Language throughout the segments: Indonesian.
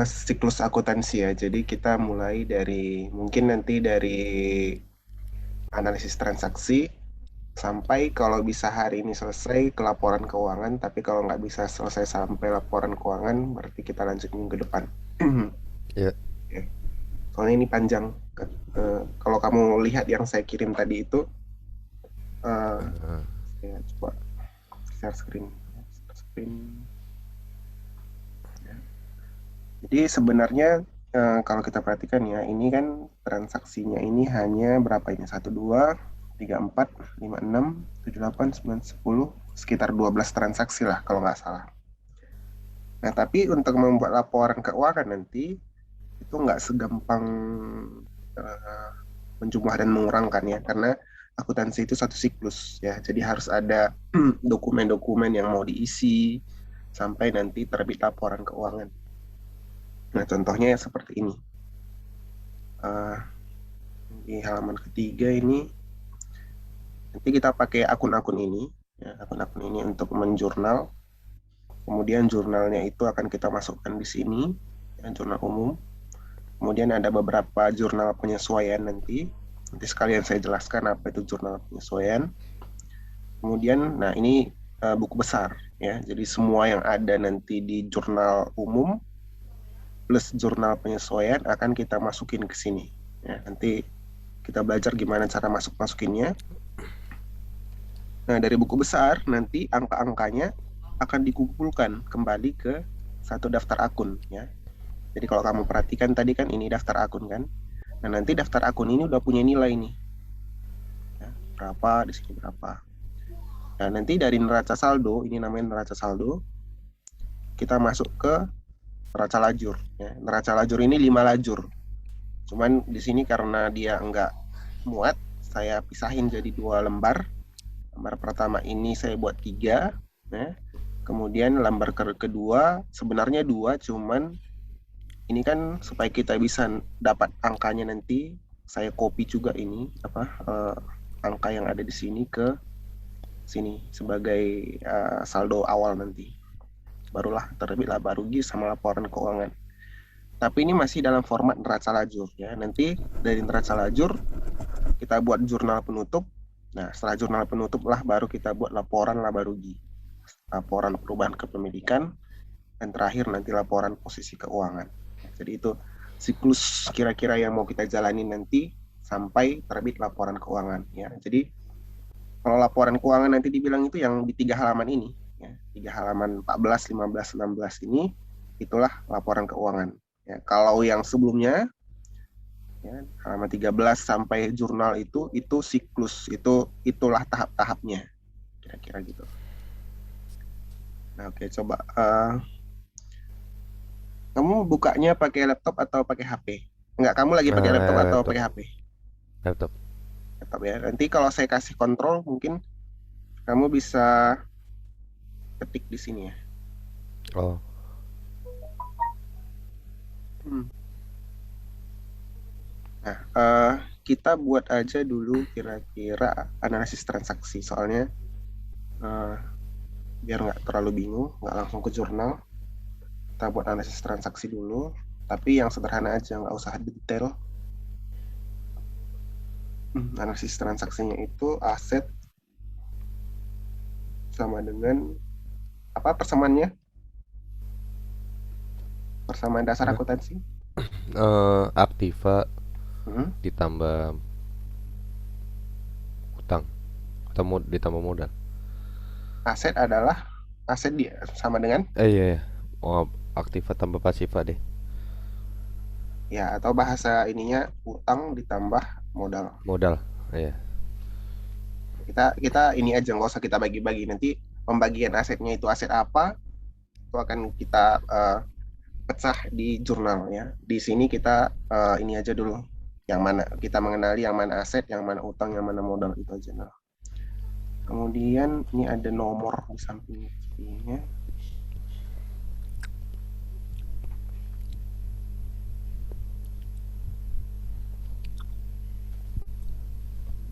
Siklus akuntansi ya. Jadi kita mulai dari mungkin nanti dari analisis transaksi sampai kalau bisa hari ini selesai ke laporan keuangan. Tapi kalau nggak bisa selesai sampai laporan keuangan, berarti kita lanjut minggu depan. Ya. Ya. Soalnya ini panjang. Kalau kamu lihat yang saya kirim tadi itu, eh, saya coba share screen. Share screen. Ya. Jadi sebenarnya kalau kita perhatikan ya, ini kan transaksinya ini hanya berapa ini? Satu, 2, 3, 4, 5, 6, 7, 8, 9, 10, sekitar 12 transaksi lah kalau nggak salah. Nah, tapi untuk membuat laporan keuangan nanti, itu nggak segampang eh, menjumlah dan mengurangkan ya, karena akuntansi itu satu siklus ya, jadi harus ada dokumen-dokumen yang mau diisi sampai nanti terbit laporan keuangan. Nah, contohnya ya seperti ini. Eh, di halaman ketiga ini nanti kita pakai akun-akun ini ya, akun-akun ini untuk menjurnal. Kemudian jurnalnya itu akan kita masukkan di sini ya, jurnal umum. Kemudian ada beberapa jurnal penyesuaian nanti. Nanti sekalian saya jelaskan apa itu jurnal penyesuaian. Kemudian, nah ini buku besar ya. Jadi semua yang ada nanti di jurnal umum plus jurnal penyesuaian akan kita masukin ke sini. Ya, nanti kita belajar gimana cara masukinnya. Nah, dari buku besar nanti angka-angkanya akan dikumpulkan kembali ke satu daftar akun ya. Jadi kalau kamu perhatikan tadi kan ini daftar akun kan. Nah, nanti daftar akun ini udah punya nilai nih. Ya, berapa di sini berapa. Nah, nanti dari neraca saldo, ini namanya neraca saldo, kita masuk ke neraca lajur ya. Neraca lajur ini 5 lajur. Cuman di sini karena dia enggak muat, saya pisahin jadi 2 lembar. Lembar pertama ini saya buat 3 ya. Kemudian lembar kedua sebenarnya 2, cuman ini kan supaya kita bisa dapat angkanya nanti, saya copy juga ini apa angka yang ada di sini ke sini sebagai saldo awal nanti. Barulah terbit laba rugi sama laporan keuangan. Tapi ini masih dalam format neraca lajur ya. Nanti dari neraca lajur kita buat jurnal penutup. Nah, setelah jurnal penutup lah baru kita buat laporan laba rugi, laporan perubahan kepemilikan, dan terakhir nanti laporan posisi keuangan. Jadi itu siklus kira-kira yang mau kita jalani nanti sampai terbit laporan keuangan ya. Jadi kalau laporan keuangan nanti dibilang itu yang di 3 halaman ini ya. 3 halaman 14, 15, 16 ini itulah laporan keuangan. Ya, kalau yang sebelumnya ya, halaman 13 sampai jurnal itu siklus, itulah tahap-tahapnya kira-kira gitu. Nah, oke coba kamu bukanya pakai laptop atau pakai HP? Enggak, kamu lagi pakai laptop atau Laptop. pakai HP? Laptop. Laptop ya. Nanti kalau saya kasih kontrol, mungkin kamu bisa ketik di sini ya. Oh. Hmm. Nah, kita buat aja dulu kira-kira analisis transaksi. Soalnya eh, biar nggak terlalu bingung, nggak langsung ke jurnal. Kita buat analisis transaksi dulu. Tapi yang sederhana aja, nggak usah detail. Analisis transaksinya itu aset sama dengan apa persamaannya? Persamaan dasar Apa? akuntansi. Aktiva Hmm. ditambah utang atau ditambah modal. Aset adalah aset dia sama dengan Iya, iya. Oh, aktiva tambah pasiva deh. ya atau bahasa ininya utang ditambah modal. Modal. Iya. Kita kita ini aja nggak usah kita bagi-bagi nanti pembagian asetnya itu aset apa itu akan kita pecah di jurnal ya. Di sini kita ini aja dulu yang mana kita mengenali yang mana aset, yang mana utang, yang mana modal itu aja. Nah, kemudian ini ada nomor di samping ini.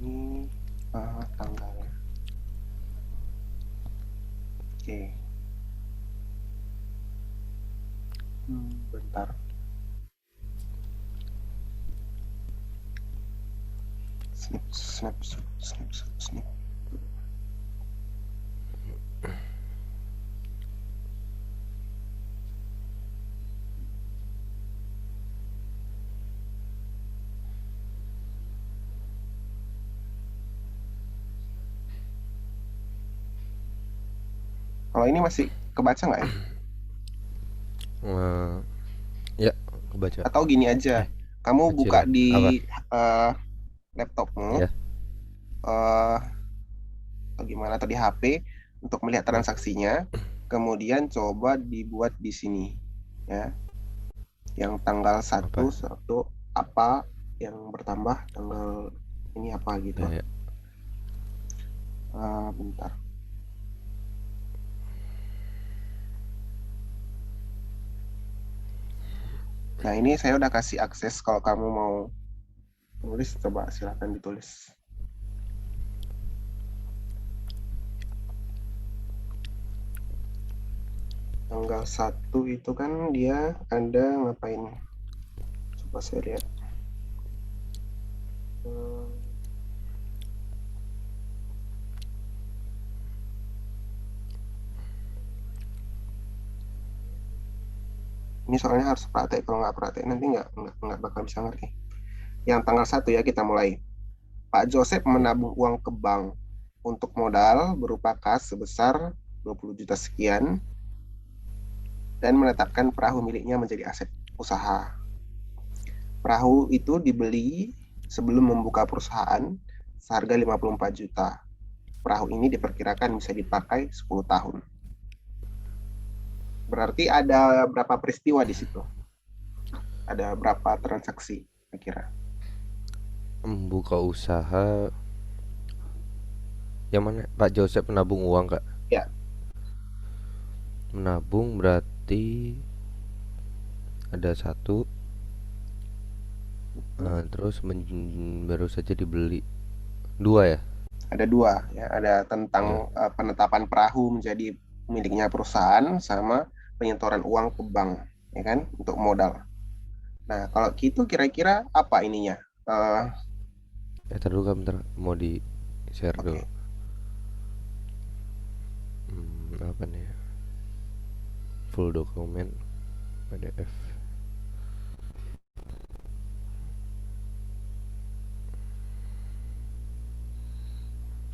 Ini tanggalnya. Oke. Bentar. Snip, snap, snip, snip, snip. Kalau ini masih kebaca nggak ya? Eh, ya, kebaca. Atau gini aja, Eh, kamu buka kecilan. Apa? di eh, laptopmu, Ya. eh, atau gimana, atau di HP untuk melihat Hmm, transaksinya, kemudian coba dibuat di sini, ya, yang tanggal satu apa? satu apa yang bertambah tanggal ini apa gitu. Ya, ya. Bentar. Nah, ini saya udah kasih akses, kalau kamu mau tulis, coba silakan ditulis. Tanggal satu itu kan dia ada ngapain? Coba saya lihat. Hmm, Ini soalnya harus praktek, kalau nggak praktek nanti nggak bakal bisa ngerti. Yang tanggal satu ya, kita mulai. Pak Joseph Ya. menabung uang ke bank untuk modal berupa kas sebesar 20 juta sekian dan menetapkan perahu miliknya menjadi aset usaha. Perahu itu dibeli sebelum membuka perusahaan seharga 54 juta. Perahu ini diperkirakan bisa dipakai 10 tahun. Berarti ada berapa peristiwa di situ? Ada berapa transaksi kira-kira? Membuka usaha. Yang mana? Pak Joseph menabung uang, Kak. Ya, Menabung berarti ada satu. Terus baru saja dibeli. Dua ya? ada dua ya. Ada tentang Ya. penetapan perahu menjadi miliknya perusahaan sama penyetoran uang ke bank, ya kan, untuk modal. Nah, kalau gitu kira-kira apa ininya? Eh, Ntar dulu Kak, bentar. Mau di share dulu. oke. Apa nih? Full dokumen PDF.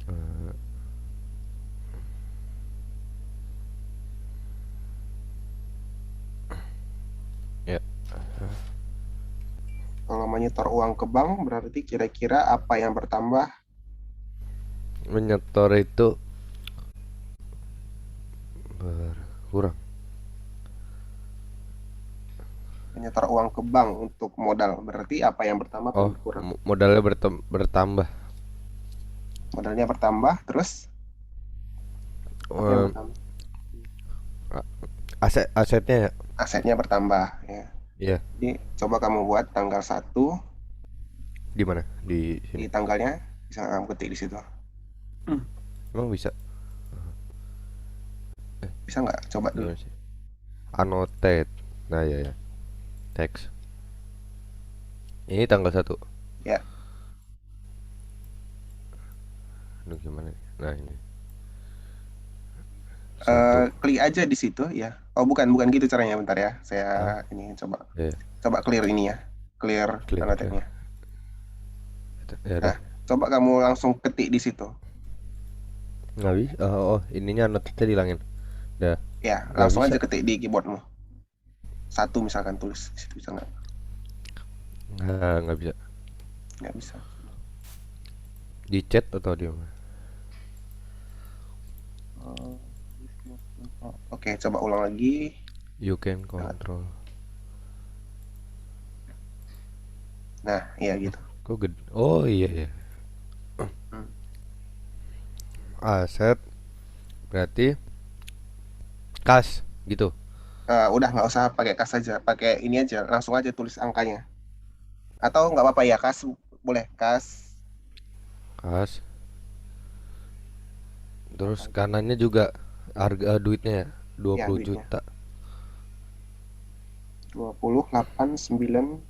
Eh, ya, Kalau menyetor uang ke bank berarti kira-kira apa yang bertambah? menyetor itu berkurang. Menyetor uang ke bank untuk modal berarti apa yang bertambah atau Oh, berkurang? modalnya bertambah. Modalnya bertambah, terus apa yang Eh, bertambah? asetnya ya. Asetnya bertambah ya. Iya. Jadi coba kamu buat tanggal satu, Di mana? Di di sini. tanggalnya bisa kamu ketik di situ. Hmm. Emang bisa? Bisa nggak? Coba dulu. Gimana sih? Annotate. Nah, ya ya. Teks. Ini tanggal 1. Ya, Aduh, gimana? Nah, ini. Satu. klik aja di situ ya. Oh, bukan bukan gitu caranya, bentar ya. Saya Ah, ini coba ya, ya. coba clear ini ya. Clear Clear, clear. annotate-nya. Ya Nah, udah. coba kamu langsung ketik di situ. Nggak bisa. Oh, ininya annotate dihilangin. Dah. Ya, Nggak langsung bisa. aja ketik di keyboardmu. Satu misalkan, tulis di situ, bisa nggak? Nggak bisa. Nggak bisa. Di chat atau di mana? Oh, oke, coba ulang lagi. You can control. Nah, iya gitu. Kok gede? Oh iya ya. Hmm. Aset berarti kas gitu. Udah nggak usah pakai kas aja, pakai ini aja, langsung aja tulis angkanya. Atau nggak apa-apa ya, kas boleh, kas Kas. Terus apa? kanannya juga harga duitnya ya, dua Ya, puluh duitnya. juta. 20,890.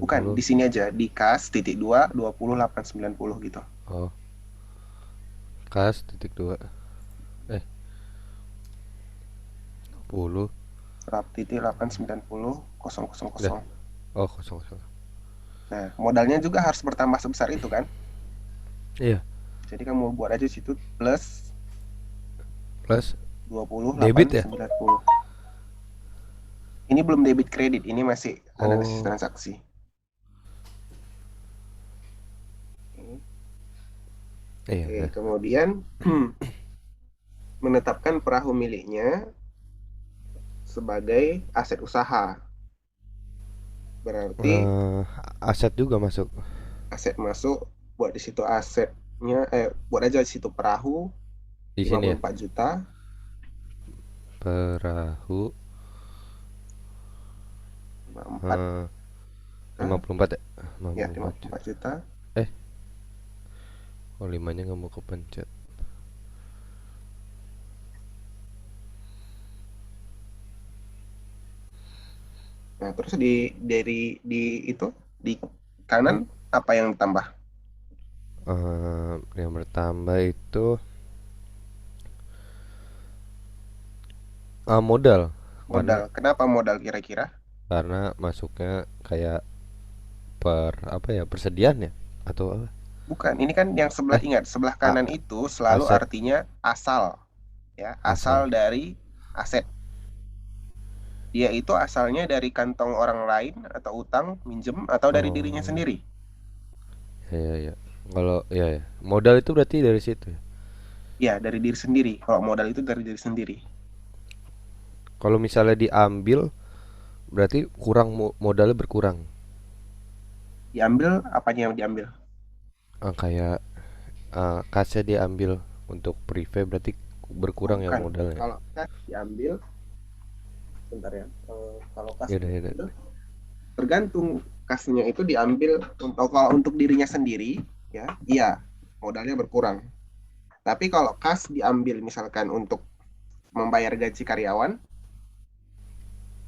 Bukan, 90. di sini aja di kas titik 2 20,890 gitu. Oh, kas titik dua. Eh, 10. Berapa titik 890 Dah. 000. Oh, kosong kosong. Nah, modalnya juga harus bertambah sebesar itu kan. Iya, Jadi kamu buat aja situ plus plus dua puluh delapan debit ya. sembilan puluh. Ini belum debit kredit, ini masih analisis Oh, transaksi. Oke, iya, Oke, iya. kemudian menetapkan perahu miliknya sebagai aset usaha. Berarti Eh, aset juga masuk aset masuk, buat di situ asetnya, buat aja di situ perahu di lima sini puluh ya. empat juta. Perahu, 54 eh, juta. 54 ya. Ya, 54 54 juta. juta. Eh, oh limanya nggak mau kepencet. Nah, terus di itu di kanan apa yang tambah? Yang bertambah itu modal, Modal. karena Kenapa modal kira-kira? masuknya kayak per apa ya, persediaan ya, atau apa? Bukan, ini kan yang sebelah, Eh, ingat, sebelah a- kanan itu selalu aset artinya asal, ya, asal asal. dari aset. Dia itu asalnya dari kantong orang lain atau utang, minjem atau dari dirinya Oh, sendiri. ya ya ya. Kalau ya ya, modal itu berarti dari situ ya. Ya, dari diri sendiri. Kalau modal itu dari diri sendiri. Kalau misalnya diambil, berarti kurang, modalnya berkurang. Diambil, apanya yang diambil? Kayak kasnya diambil untuk private, berarti Oh, berkurang ya bukan. modalnya. Kalau kas diambil, bentar ya. Kalau kas Ya udah ya udah. diambil, tergantung kasnya itu diambil untuk, kalau untuk dirinya sendiri, ya, iya, modalnya berkurang. Tapi kalau kas diambil misalkan untuk membayar gaji karyawan,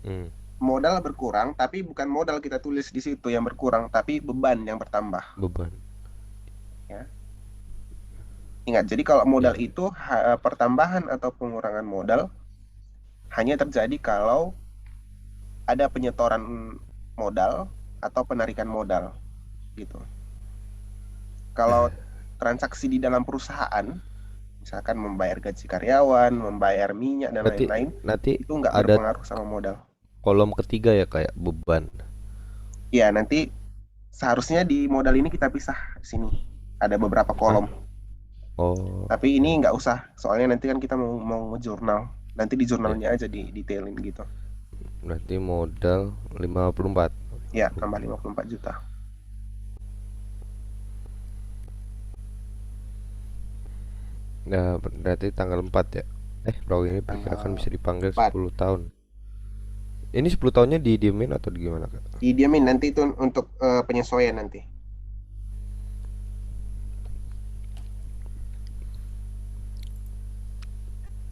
Hmm, modal berkurang, tapi bukan modal kita tulis di situ yang berkurang, tapi beban yang bertambah. beban. Ya. Ingat, jadi kalau modal Ya. itu pertambahan atau pengurangan modal hanya terjadi kalau ada penyetoran modal atau penarikan modal gitu. Kalau transaksi di dalam perusahaan, misalkan membayar gaji karyawan, membayar minyak dan Berarti lain-lain, nanti itu nggak ada berpengaruh sama modal. kolom ketiga ya, kayak beban. Ya, nanti seharusnya di modal ini kita pisah sini. Ada beberapa Ah, kolom. oh, Tapi ini ya. nggak usah, soalnya nanti kan kita mau ngejurnal. Nanti di Ya. jurnalnya aja di detailin gitu. Berarti modal 54. Ya, tambah 54 juta. Nah, berarti tanggal 4 ya. Perahu ini perkirakan Tanggal bisa dipanggil 4. 10 tahun. Ini 10 tahunnya didiemin atau gimana, Kak? Didiamin nanti itu untuk penyesuaian nanti.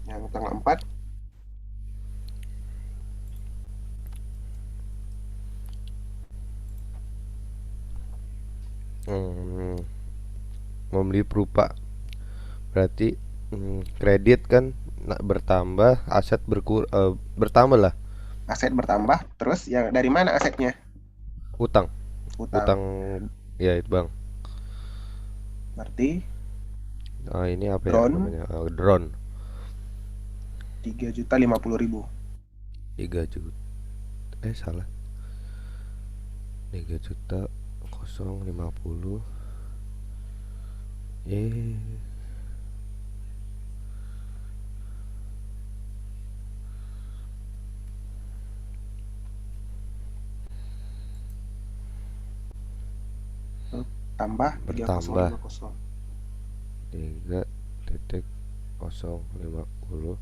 Yang tanggal 4, Hmm, membeli berupa, berarti kredit kan bertambah, aset bertambah lah. aset bertambah. Terus yang dari mana asetnya? Utang, Utang. utang, ya itu bang. Berarti Ini apa ya drone namanya? Drone. 3,50 juta. 3 juta, salah, 3 juta 050. eh Tambah Bertambah 3050. 3,050.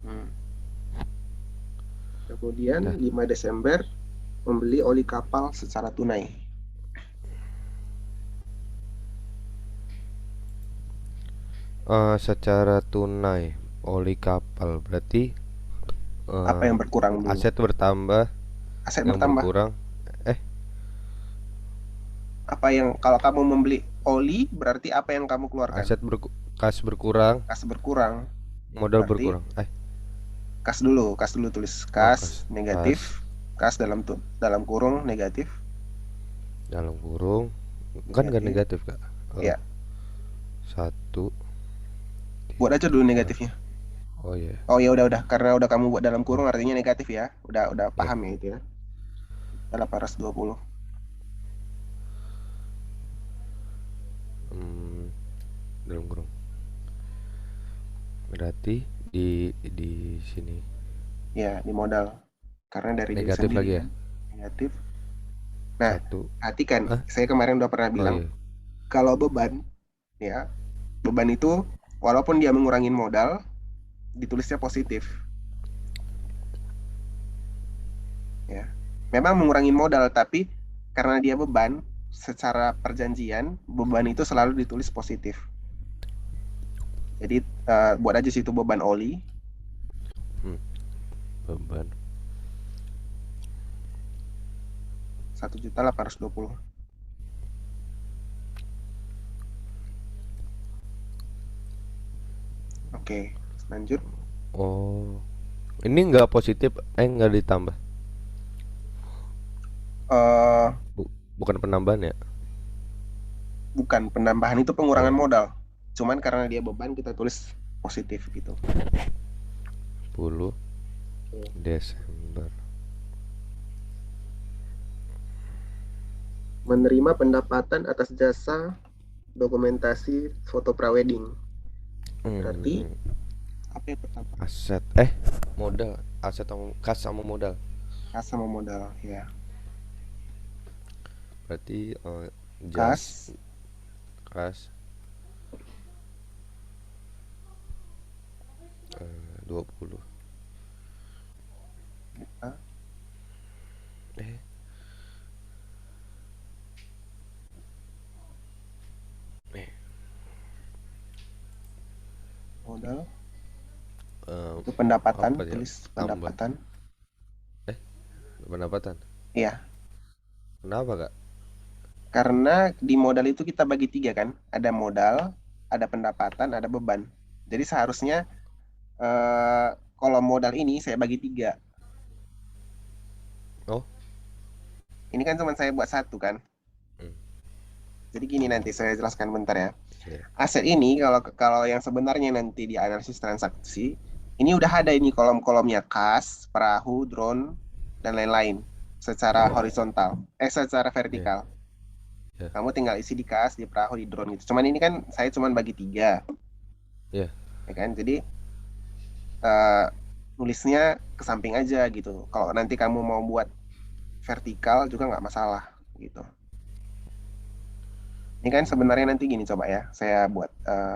Hmm. Kemudian Dah. 5 Desember membeli oli kapal secara tunai. Secara tunai, oli kapal berarti Apa eh, yang berkurang dulu? aset bertambah, Aset yang bertambah. berkurang. Eh, Apa yang kalau kamu membeli oli berarti apa yang kamu keluarkan? kas berkurang, Kas berkurang. modal Berarti berkurang. kas dulu tulis Oh, kas negatif, kas kas dalam kurung negatif, dalam kurung, kan nggak negatif. negatif kak. Eh, Ya, satu buat aja dulu tiga. negatifnya. Oh iya. Oh ya udah karena udah kamu buat dalam Oh kurung artinya negatif ya. Udah iya. paham ya itu ya. 820. Hmm, dalam kurung. Berarti di sini Ya, di modal. Karena dari diri negatif sendiri lagi ya. kan. Negatif. Nah, Satu. perhatikan, Ah? saya kemarin udah pernah Oh bilang iya. kalau beban ya, beban itu walaupun dia mengurangi modal, ditulisnya positif ya. Memang mengurangi modal tapi karena dia beban, secara perjanjian beban itu selalu ditulis positif. Jadi buat aja situ beban oli Hmm, beban. 1.820. Oke, lanjut. Oh, ini nggak positif, nggak ditambah. eh Bukan penambahan ya. Bukan penambahan itu pengurangan Oh, modal. Cuman karena dia beban kita tulis positif gitu. 10 Oke. Desember. Menerima pendapatan atas jasa dokumentasi foto prawedding. Berarti Hmm, apa yang pertama? aset. Modal. Aset sama kas sama modal. Kas sama modal ya. Berarti jas, Kas, kas 20. ah, Eh, eh, modal eh, itu pendapatan, apa ya? tulis Tambah. pendapatan. Eh, pendapatan. Iya, Kenapa kak? karena di modal itu kita bagi tiga kan. Ada modal, ada pendapatan, ada beban. Jadi seharusnya eh, kalau modal ini saya bagi tiga. Oh, Ini kan cuma saya buat satu kan. hmm, Jadi gini nanti saya jelaskan bentar ya. iya, Aset ini kalau kalau yang sebenarnya nanti di analisis transaksi, ini udah ada ini kolom-kolomnya kas, perahu, drone, dan lain-lain secara horizontal, secara iya, vertikal. iya, Kamu tinggal isi di kas, di perahu, di drone gitu. Cuman ini kan saya cuman bagi tiga, iya. ya kan? Jadi eh, nulisnya ke samping aja gitu. Kalau nanti kamu mau buat vertikal juga nggak masalah gitu. Ini kan sebenarnya nanti gini coba ya, saya buat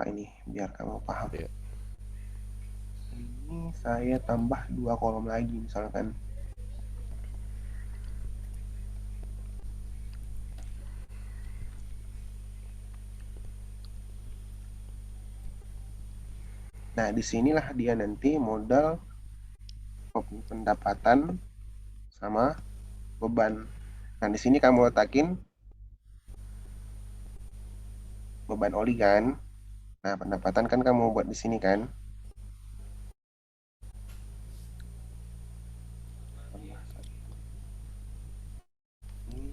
ini biar kamu paham. Iya. Ini saya tambah dua kolom lagi misalkan. Nah, disinilah dia nanti modal, pendapatan, sama beban. Nah, di sini kamu letakin beban oli kan. Nah, pendapatan kan kamu buat di sini kan. Tambah satu. Ini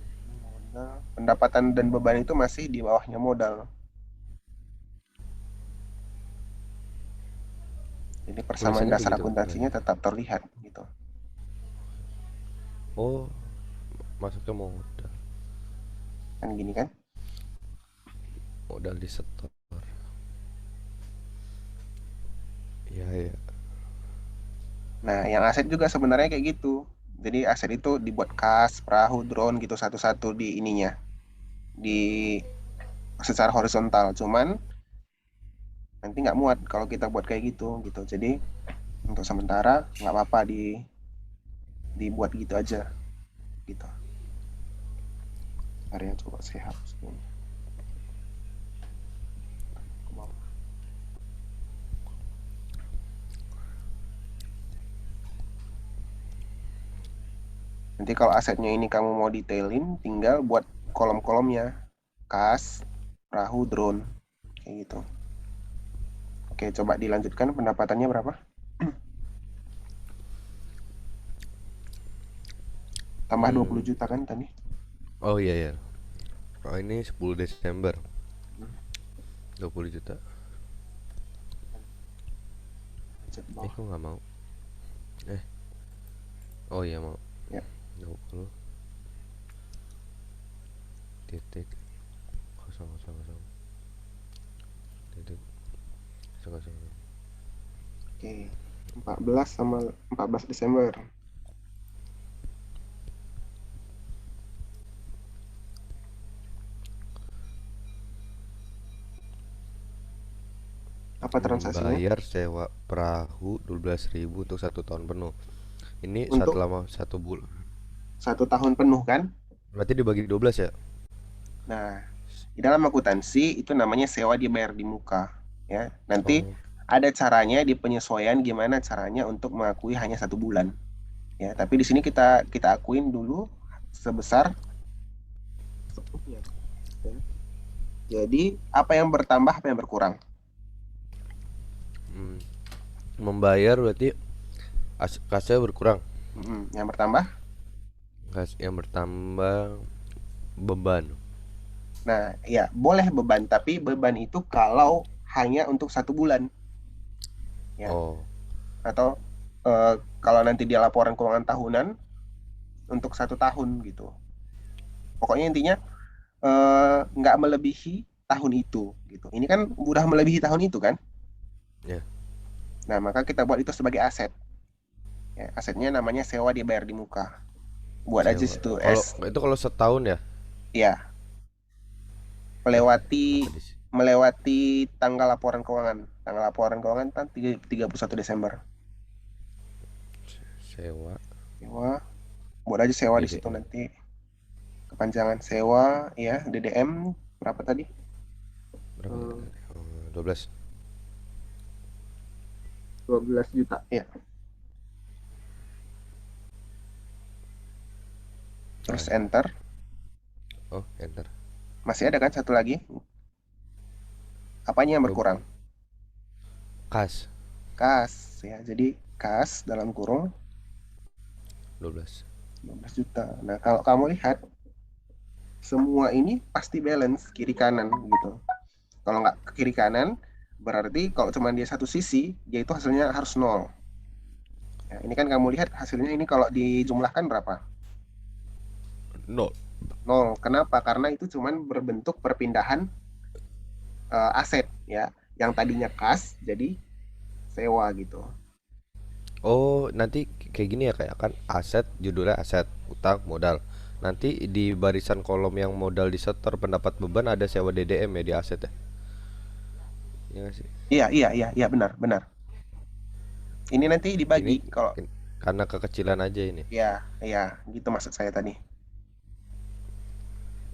modal. Pendapatan dan beban itu masih di bawahnya modal. Jadi persamaan Tulisannya dasar begitu akuntansinya berarti. tetap terlihat gitu. Oh, masuknya modal. Kan gini kan. Modal di setor. Iya, iya. Nah, yang aset juga sebenarnya kayak gitu. Jadi aset itu dibuat kas, perahu, drone gitu satu-satu di ininya, di secara horizontal. Cuman nanti nggak muat kalau kita buat kayak gitu gitu. Jadi untuk sementara nggak apa-apa dibuat gitu aja gitu. Area coba saya hapus ini. Ke bawah. Nanti kalau asetnya ini kamu mau detailin, tinggal buat kolom-kolomnya. Kas, perahu, drone. Kayak gitu. Oke, coba dilanjutkan pendapatannya berapa? Tambah 20 Hmm. juta kan tadi? Oh iya ya. Oh ini 10 Desember 20 juta. Cek bawah. Kok nggak mau? Eh, oh iya mau. Ya, 20 titik kosong kosong kosong titik kosong kosong. oke. 14 sama 14 Desember. Apa transaksinya? Membayar sewa perahu 12.000 untuk 1 tahun penuh. Ini Untuk selama 1 bulan. 1 tahun penuh kan? Berarti dibagi 12 ya? Nah, di dalam akuntansi itu namanya sewa dibayar di muka. Ya, nanti Oh, ada caranya di penyesuaian gimana caranya untuk mengakui hanya 1 bulan. Ya, tapi di sini kita kita akuin dulu sebesar sepenuhnya. Ya. Jadi apa yang bertambah, apa yang berkurang? hmm. Membayar berarti kasnya berkurang. Yang bertambah. Kas yang bertambah beban. Nah, ya boleh beban, tapi beban itu kalau hanya untuk 1 bulan, ya. Oh, Atau eh, kalau nanti dia laporan keuangan tahunan untuk 1 tahun gitu. Pokoknya intinya nggak melebihi tahun itu gitu. Ini kan udah melebihi tahun itu kan. ya. Nah, maka kita buat itu sebagai aset. Ya, asetnya namanya sewa dibayar di muka. Buat aja Sewa. situ Kalau S, itu kalau setahun ya? ya, Eh, melewati kenapa di melewati tanggal laporan keuangan. Tanggal laporan keuangan kan 31 Desember. sewa Sewa, buat aja sewa di situ DDM nanti. Kepanjangan sewa, ya, DDM berapa tadi? berapa tadi? Hmm, 12. 12 juta. Ya, Ah, terus ya. enter. Oh, enter. Masih ada kan satu lagi? Apanya yang Be- berkurang? kas Kas, ya. Jadi kas dalam kurung 12. 15 juta. Nah, kalau kamu lihat semua ini pasti balance kiri kanan gitu. Kalau nggak ke kiri kanan, berarti kalau cuma dia satu sisi, dia itu hasilnya harus nol. Ya, ini kan kamu lihat hasilnya ini kalau dijumlahkan berapa? No. Nol. Kenapa? Karena itu cuma berbentuk perpindahan aset ya. Yang tadinya kas jadi sewa gitu. Oh, nanti kayak gini ya, kayak kan aset, judulnya aset, utang, modal. Nanti di barisan kolom yang modal disetor pendapat beban ada sewa DDM ya di aset ya. Iya nggak sih? Iya, iya, iya, iya, benar, benar. Ini nanti Ini dibagi kalau karena kekecilan aja ini. ya, ya, gitu maksud saya tadi.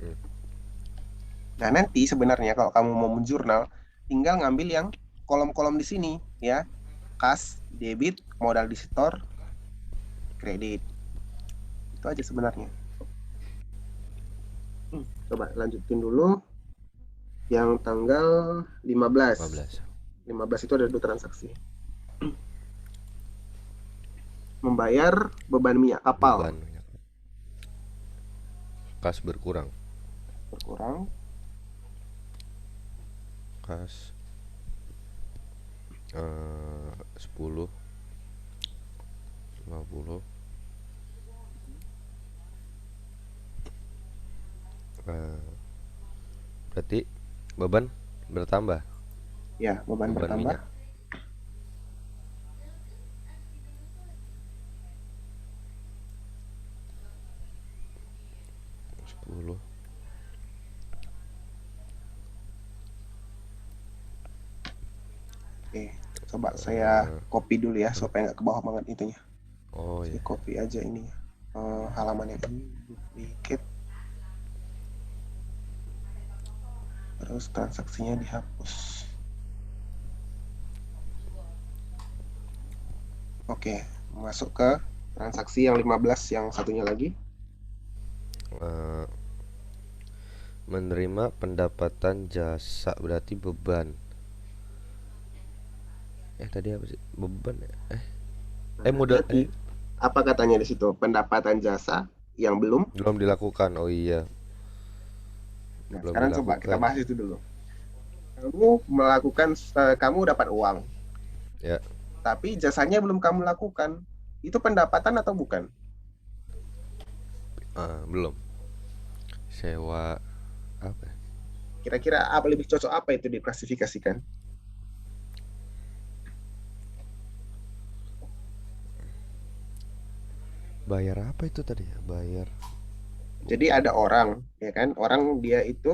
Hmm. Nah, nanti sebenarnya kalau kamu mau menjurnal, tinggal ngambil yang kolom-kolom di sini ya. Kas, debit, modal di setor, kredit. Itu aja sebenarnya. Coba lanjutin dulu yang tanggal 15. 15 15 itu ada 2 transaksi. Membayar beban minyak kapal beban kas berkurang. berkurang. Kas 10 50. eh, Berarti beban bertambah. Ya, beban Beban bertambah. minyak 10. Oke, coba saya eh, copy dulu ya apa? supaya nggak ke bawah banget itunya. Oh Saya ya. copy aja ini halaman yang ini, duplicate, terus transaksinya dihapus. Oke, masuk ke Transaksi yang 15 yang satunya lagi. Eh, menerima pendapatan jasa berarti beban. Tadi apa sih? Beban ya? Nah, Modal hati-hati. Apa katanya di situ? Pendapatan jasa yang belum. belum dilakukan. Oh iya, Nah, belum sekarang coba kita dilakukan. bahas itu dulu. Kamu dapat uang, Ya, tapi jasanya belum kamu lakukan. Itu pendapatan atau bukan? belum. Sewa apa ya? Kira-kira apa lebih cocok apa itu diklasifikasikan? Bayar apa itu tadi ya? Bayar Jadi bukan. ada orang, ya kan? Orang dia itu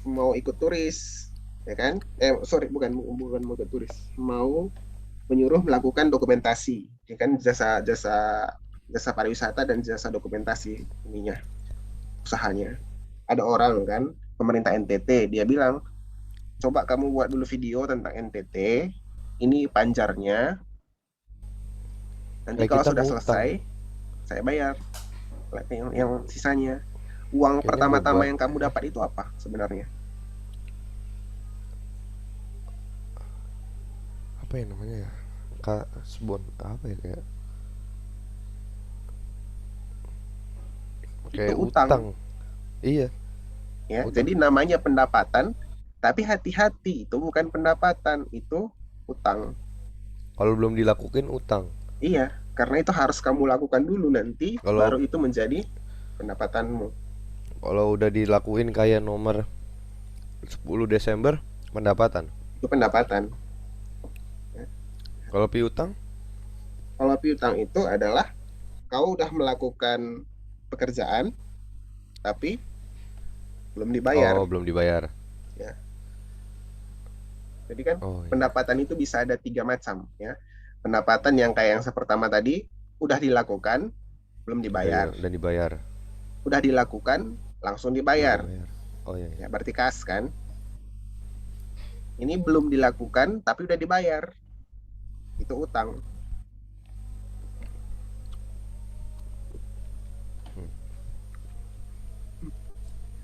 mau ikut turis, ya kan? Sorry, bukan bukan mau ikut turis, mau menyuruh melakukan dokumentasi, ya kan? Jasa jasa jasa pariwisata dan jasa dokumentasi ininya usahanya. Ada orang kan, pemerintah NTT, dia bilang, coba kamu buat dulu video tentang NTT, ini panjarnya, nanti Kayak kalau kita sudah ngutang. selesai, saya bayar yang sisanya. Uang Kayaknya pertama-tama beban. yang kamu dapat itu apa sebenarnya? Apa ya namanya ya? Kasbon apa ya, Itu kayak utang, utang. Iya, ya. utang. Jadi namanya pendapatan, tapi hati-hati, itu bukan pendapatan, itu utang. Kalau belum dilakukan utang. Iya, karena itu harus kamu lakukan dulu, nanti baru Kalau itu menjadi pendapatanmu. kalau udah dilakuin kayak nomor 10 Desember pendapatan. Itu pendapatan, ya. Kalau piutang, Kalau piutang itu adalah kau udah melakukan pekerjaan tapi belum oh dibayar, belum dibayar. ya. Jadi kan Oh iya. pendapatan itu bisa ada tiga macam, ya. Pendapatan yang kayak yang pertama tadi udah dilakukan belum dibayar, Udah dibayar. udah dilakukan langsung Belum dibayar, dibayar. Oh iya, ya iya. berarti kas kan. Ini belum dilakukan tapi udah dibayar, itu utang.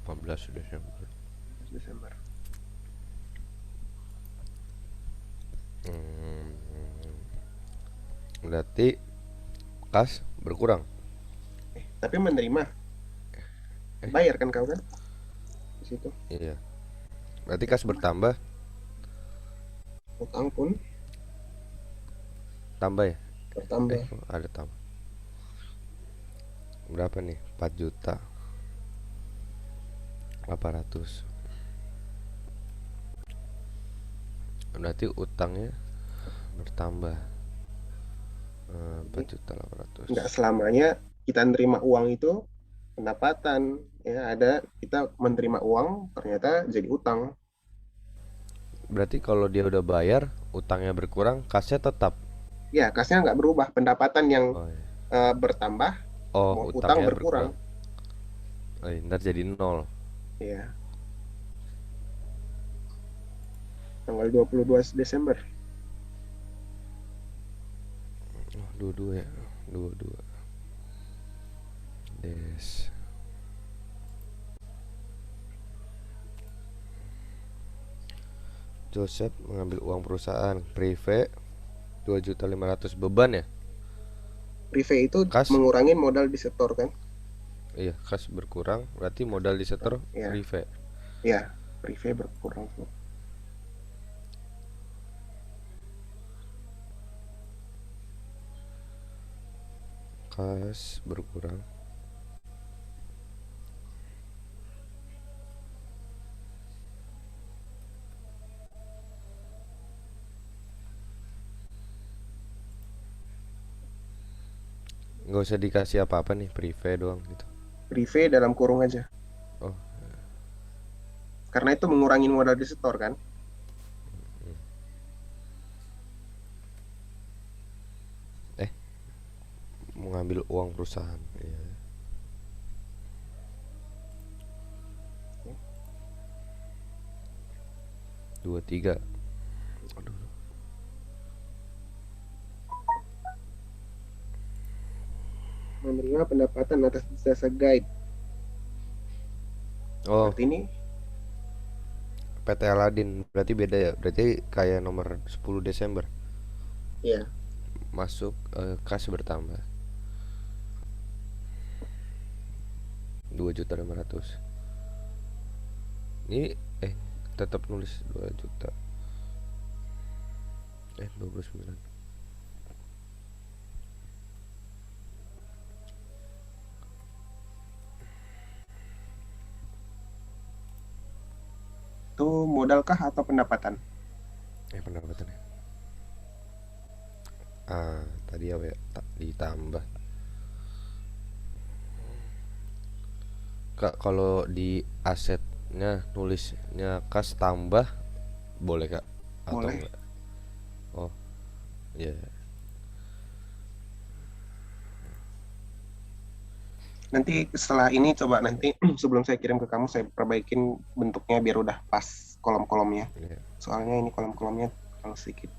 15 Desember. Desember. Hmm, berarti kas berkurang. Tapi menerima, Eh, bayar kan kau kan di situ. iya. Berarti Ya, kas bertambah, utang pun tambah ya? bertambah. Ada tambah. Berapa nih? 4 juta 800. Berarti utangnya bertambah 4 Jadi juta 800. nggak selamanya kita nerima uang itu pendapatan, ya. Ada kita menerima uang ternyata jadi utang. Berarti kalau dia udah bayar, utangnya berkurang, kasnya tetap. Ya, kasnya nggak berubah, pendapatan yang Oh iya. bertambah, Oh, utang utangnya berkurang. berkurang. Oh iya, ntar jadi nol. Ya, tanggal 22 Desember. Oh, dua-dua ya. Dua-dua. Des. Joseph mengambil uang perusahaan prive 2.500.000 beban ya. Prive itu Kas, mengurangi modal di setor kan? iya, kas berkurang berarti modal disetor Ya, prive. ya, prive berkurang. Kas berkurang. Nggak usah dikasih apa-apa nih, prive doang gitu. Prive dalam kurung aja. Oh, Karena itu mengurangi modal di setor kan? eh mengambil uang perusahaan. Iya. 23. Aduh. menerima pendapatan atas jasa guide. Oh, Berarti ini PT Aladin berarti beda ya. Berarti kayak nomor 10 Desember ya. masuk kas bertambah 2.500.000. Ini tetap nulis 2 juta 29. Itu modalkah atau pendapatan? Pendapatannya. Tadi apa ya? Ditambah. Kak, kalau di asetnya nulisnya kas tambah boleh Kak? Atau Boleh. enggak? Oh, iya. Nanti setelah ini coba nanti sebelum saya kirim ke kamu saya perbaikin bentuknya biar udah pas kolom-kolomnya. Iya. Soalnya ini kolom-kolomnya terlalu sedikit.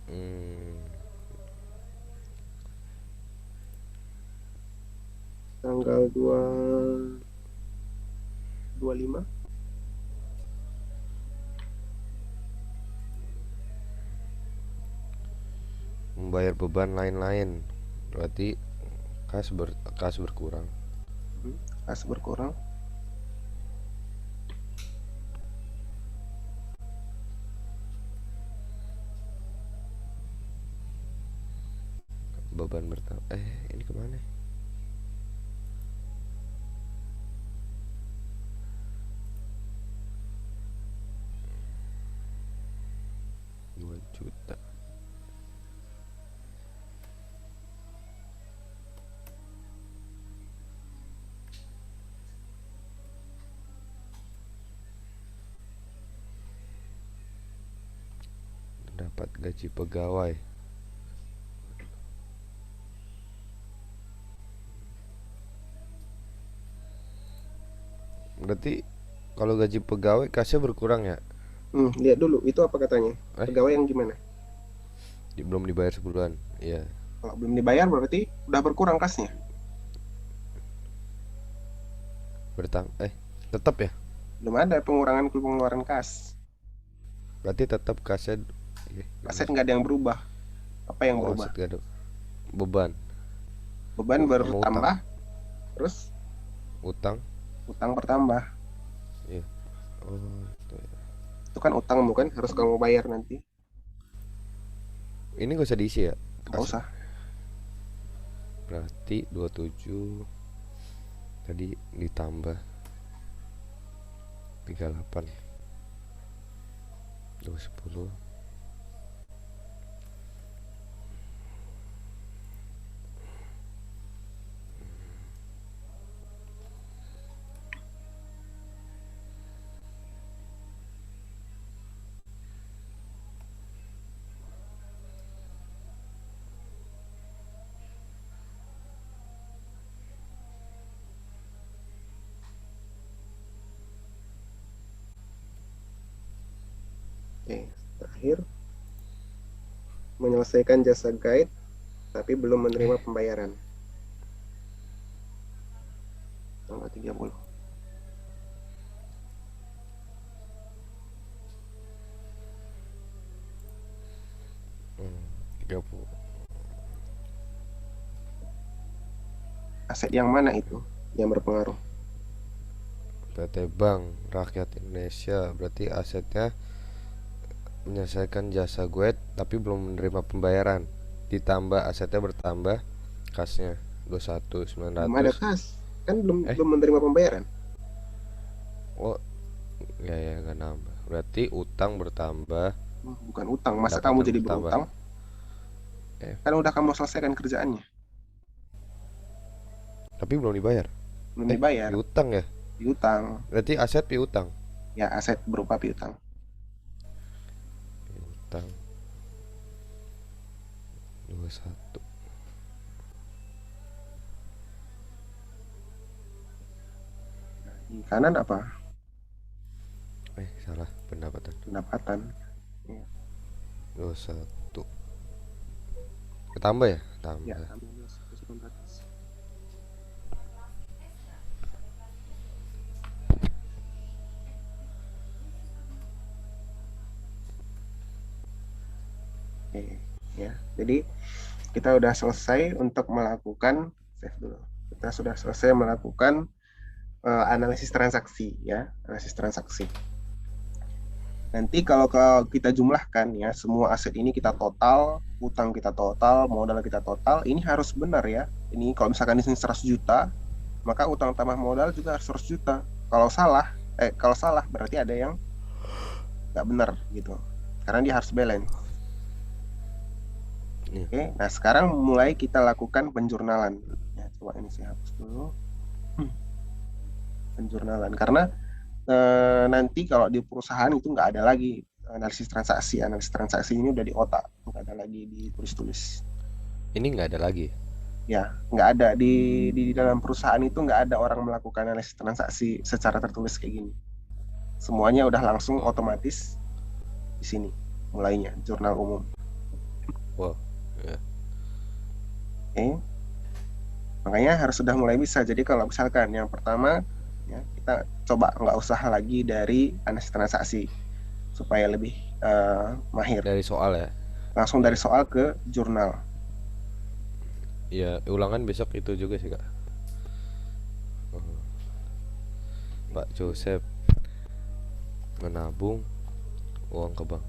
Hmm, Tanggal 25. membayar beban lain-lain. Berarti kas berkurang. Kas berkurang. Beban bertambah. Ini kemana? 2 juta. Dapat gaji pegawai. Berarti kalau gaji pegawai kasnya berkurang ya? Lihat dulu itu apa katanya. Eh, Pegawai yang gimana? belum dibayar sebulan. Iya. Kalau belum dibayar berarti udah berkurang kasnya. Tetap ya? Belum ada pengurangan pengeluaran kas. Berarti tetap kasnya. Aset nggak ada yang berubah. Apa yang Oh, berubah? aset gak ada beban Beban sama utang. bertambah, terus Utang. utang bertambah. Iya. Oh, itu ya. Itu kan utang bukan harus kamu bayar nanti. Ini gak usah diisi ya? Nggak Aset. usah. Berarti 27 tadi ditambah 38 210. Oke, terakhir menyelesaikan jasa guide tapi belum menerima pembayaran. Tanggal 30. 30. Aset yang mana itu yang berpengaruh? PT Bank Rakyat Indonesia. Berarti asetnya menyelesaikan jasa gue tapi belum menerima pembayaran. Ditambah asetnya bertambah, kasnya Belum ada 21.900. kas. Kan belum Eh, belum menerima pembayaran. oh ya ya nggak nambah. Berarti utang bertambah, Bukan utang. Masa kamu pendapatan jadi bertambah. berutang? Eh, Kan udah kamu selesaikan kerjaannya. tapi belum dibayar. Belum dibayar. Piutang ya? Piutang. Berarti aset piutang. Ya, aset berupa piutang. Piutang 21. Di kanan apa? Salah pendapatan. Pendapatan. Ya, 21. Ketambah ya? ya Tambah. tambah 2.400. Oke, ya. Jadi kita udah selesai untuk melakukan save dulu. Kita sudah selesai melakukan analisis transaksi ya, analisis transaksi. Nanti kalau kita jumlahkan ya, semua aset ini kita total, utang kita total, modal kita total, ini harus benar ya. Ini kalau misalkan di sini 100 juta, maka utang tambah modal juga harus 100 juta. Kalau salah berarti ada yang nggak benar gitu. Karena dia harus balance. Nih. Oke, nah sekarang mulai kita lakukan penjurnalan. Ya, coba ini saya hapus dulu. Penjurnalan. Karena nanti kalau di perusahaan itu nggak ada lagi analisis transaksi ini udah di otak, nggak ada lagi ditulis-tulis. Ini nggak ada lagi. Ya, nggak ada di dalam perusahaan itu nggak ada orang melakukan analisis transaksi secara tertulis kayak gini. Semuanya udah langsung Oh. otomatis di sini mulainya jurnal umum. Wow. Ya. Oke, makanya harus sudah mulai bisa. Jadi kalau misalkan yang pertama ya kita coba nggak usah lagi dari analisis transaksi supaya lebih mahir. Dari soal ya. Langsung dari Ya. soal ke jurnal. Ya, ulangan besok itu juga sih, Kak. Oh. Pak Joseph menabung uang ke bank.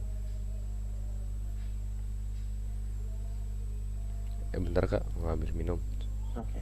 Bentar, Kak, mau ambil minum. Oke.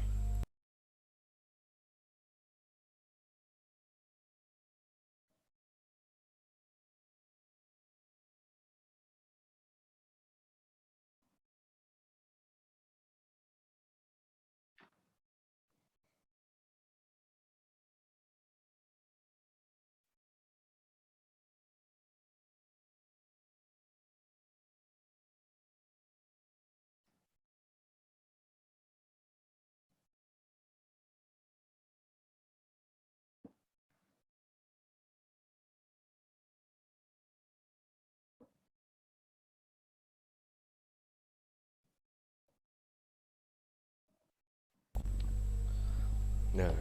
Nah,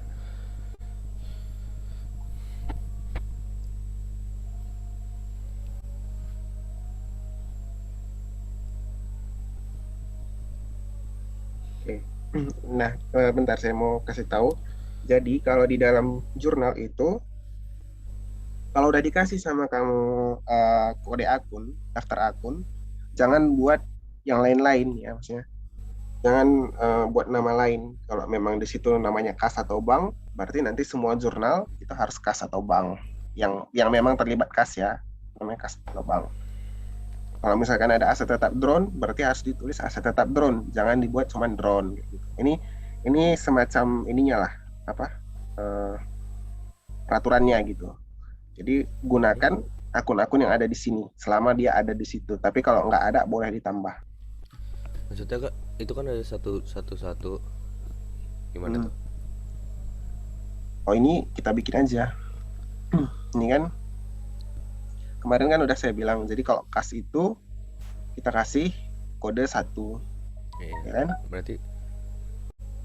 Oke. Nah, bentar saya mau kasih tahu. Jadi kalau di dalam jurnal itu, kalau udah dikasih sama kamu kode akun, daftar akun, jangan buat yang lain-lain ya, maksudnya. Jangan buat nama lain. Kalau memang di situ namanya kas atau bank, berarti nanti semua jurnal itu harus kas atau bank. Yang memang terlibat kas ya, namanya kas atau bank. Kalau misalkan ada aset tetap drone, berarti harus ditulis aset tetap drone. Jangan dibuat cuma drone. Gitu. Ini semacam ininya lah, apa eh, peraturannya gitu. Jadi gunakan akun-akun yang ada di sini selama dia ada di situ. Tapi kalau nggak ada boleh ditambah. maksudnya, Kak, itu kan ada satu satu satu. Gimana Hmm. tuh? Oh ini kita bikin aja. Ini kan kemarin kan udah saya bilang. Jadi kalau kas itu kita kasih kode satu, Iya. ya kan? Berarti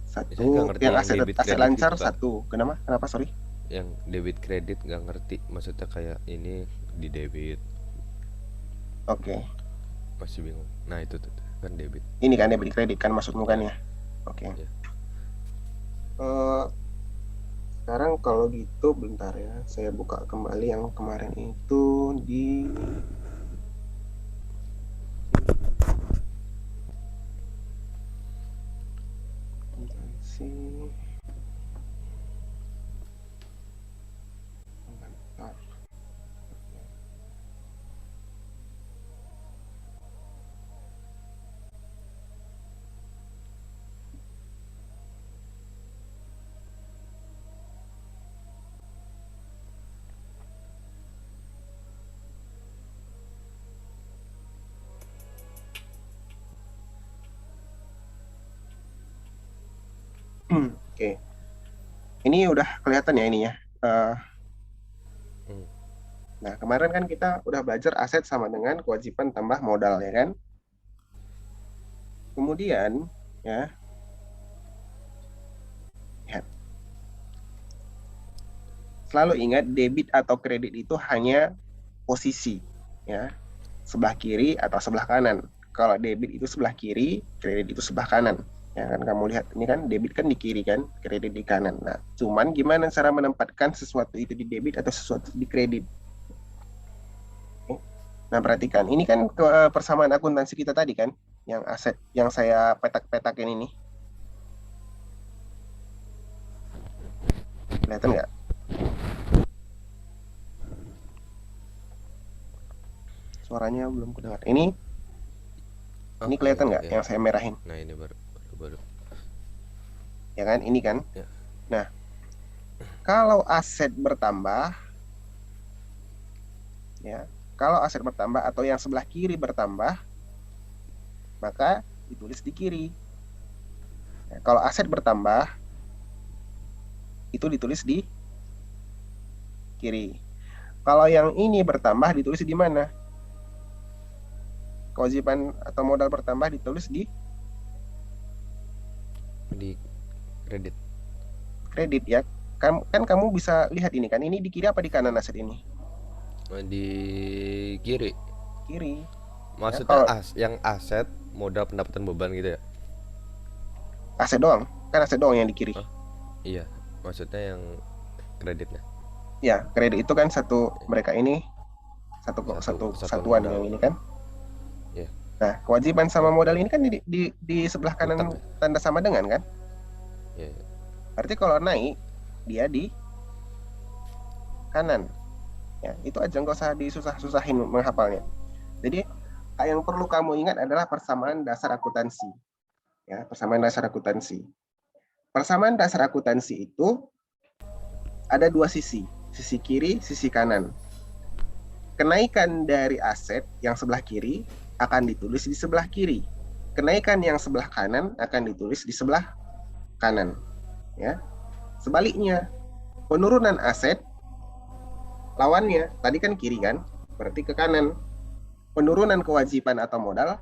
saya nggak Satu ngerti yang yang aset debit aset kredit lancar gitu, Kak. satu. Kenapa? Kenapa? Sorry. Yang debit kredit nggak ngerti. Maksudnya kayak ini di debit, Oke. masih bingung. Nah, itu tuh kan debit. Ini kan debit kredit kan maksudmu kan Ya, ya? Oke. ya. Eh, Sekarang kalau gitu bentar ya, saya buka kembali yang kemarin itu di sih. Bentar. Oke, ini udah kelihatan ya ini ya. Eh, Hmm. Nah, kemarin kan kita udah belajar aset sama dengan kewajiban tambah modal, ya kan? Kemudian, ya, lihat. Selalu ingat debit atau kredit itu hanya posisi, ya, sebelah kiri atau sebelah kanan. Kalau debit itu sebelah kiri, kredit itu sebelah kanan. Ya kan kamu lihat ini kan debit kan di kiri kan, kredit di kanan. Nah, cuman gimana cara menempatkan sesuatu itu di debit atau sesuatu di kredit? Nah, perhatikan. Ini kan persamaan akuntansi kita tadi kan, yang aset yang saya petak-petakin ini. Kelihatan nggak? Suaranya belum kedengar. Oh, Ini iya kelihatan nggak iya. yang saya merahin? Nah, ini baru. Ya kan? Ini kan. Ya. Nah, kalau aset bertambah, ya, kalau aset bertambah atau yang sebelah kiri bertambah, maka ditulis di kiri. Nah, kalau aset bertambah, itu ditulis di kiri. Kalau yang ini bertambah, ditulis di mana? Kewajiban atau modal bertambah ditulis di Di kredit. kredit ya. Kan kamu bisa lihat ini kan, ini di kiri apa di kanan aset ini? Di kiri. Kiri. Ya, Maksudnya kalau yang aset, modal, pendapatan, beban gitu ya? aset doang, kan aset doang yang di kiri. Hah? Iya, maksudnya yang kreditnya. Ya, kredit itu kan satu mereka ini satu Satu satu kesatuan satuan modal. yang ini kan. Ya, Nah, kewajiban sama modal ini kan di sebelah utang kanan ya. tanda sama dengan kan. Ya, ya. Berarti kalau naik dia di kanan. Ya, itu aja nggak usah disusah-susahin menghafalnya. Jadi yang perlu kamu ingat adalah persamaan dasar akuntansi. Ya, persamaan dasar akuntansi. Persamaan dasar akuntansi itu ada dua sisi kiri, sisi kanan. Kenaikan dari aset yang sebelah kiri akan ditulis di sebelah kiri. Kenaikan yang sebelah kanan akan ditulis di sebelah kanan. Ya, sebaliknya penurunan aset lawannya tadi kan kiri kan, berarti ke kanan. Penurunan kewajiban atau modal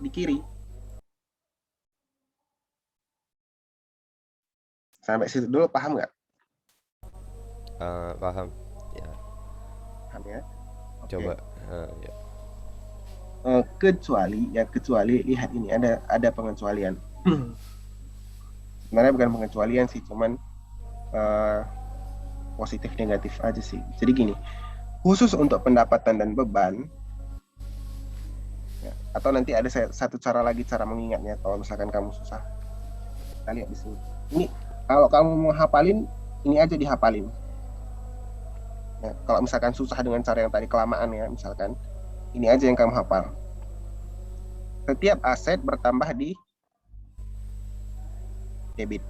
di kiri. Sampai situ dulu paham nggak? Paham. Ya, Paham ya? coba. Oke. Ya. Kecuali lihat ini ada pengecualian. Sebenarnya bukan pengecualian sih, cuman positif negatif aja sih. Jadi gini, khusus untuk pendapatan dan beban, ya, atau nanti ada satu cara lagi cara mengingatnya kalau misalkan kamu susah. Kita lihat di sini. Ini kalau kamu mau hafalin, ini aja dihafalin. Ya, kalau misalkan susah dengan cara yang tadi kelamaan ya, misalkan ini aja yang kamu hafal. Setiap aset bertambah di debit.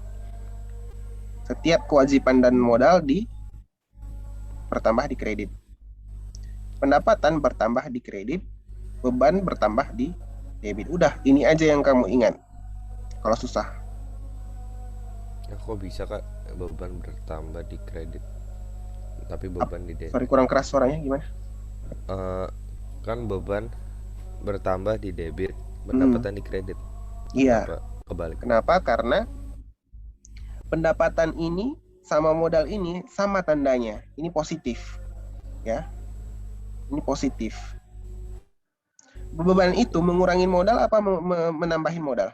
Setiap kewajiban dan modal bertambah di kredit. Pendapatan bertambah di kredit, beban bertambah di debit. Udah, ini aja yang kamu ingat. Kalau susah. Ya, kok bisa kak beban bertambah di kredit, tapi beban di debit? Sorry, kurang keras suaranya gimana? Kan beban bertambah di debit, pendapatan di kredit. Iya. Apa kebalik? Kenapa? Karena pendapatan ini sama modal ini sama tandanya. Ini positif. Ya. Ini positif. Beban itu mengurangi modal apa menambahin modal?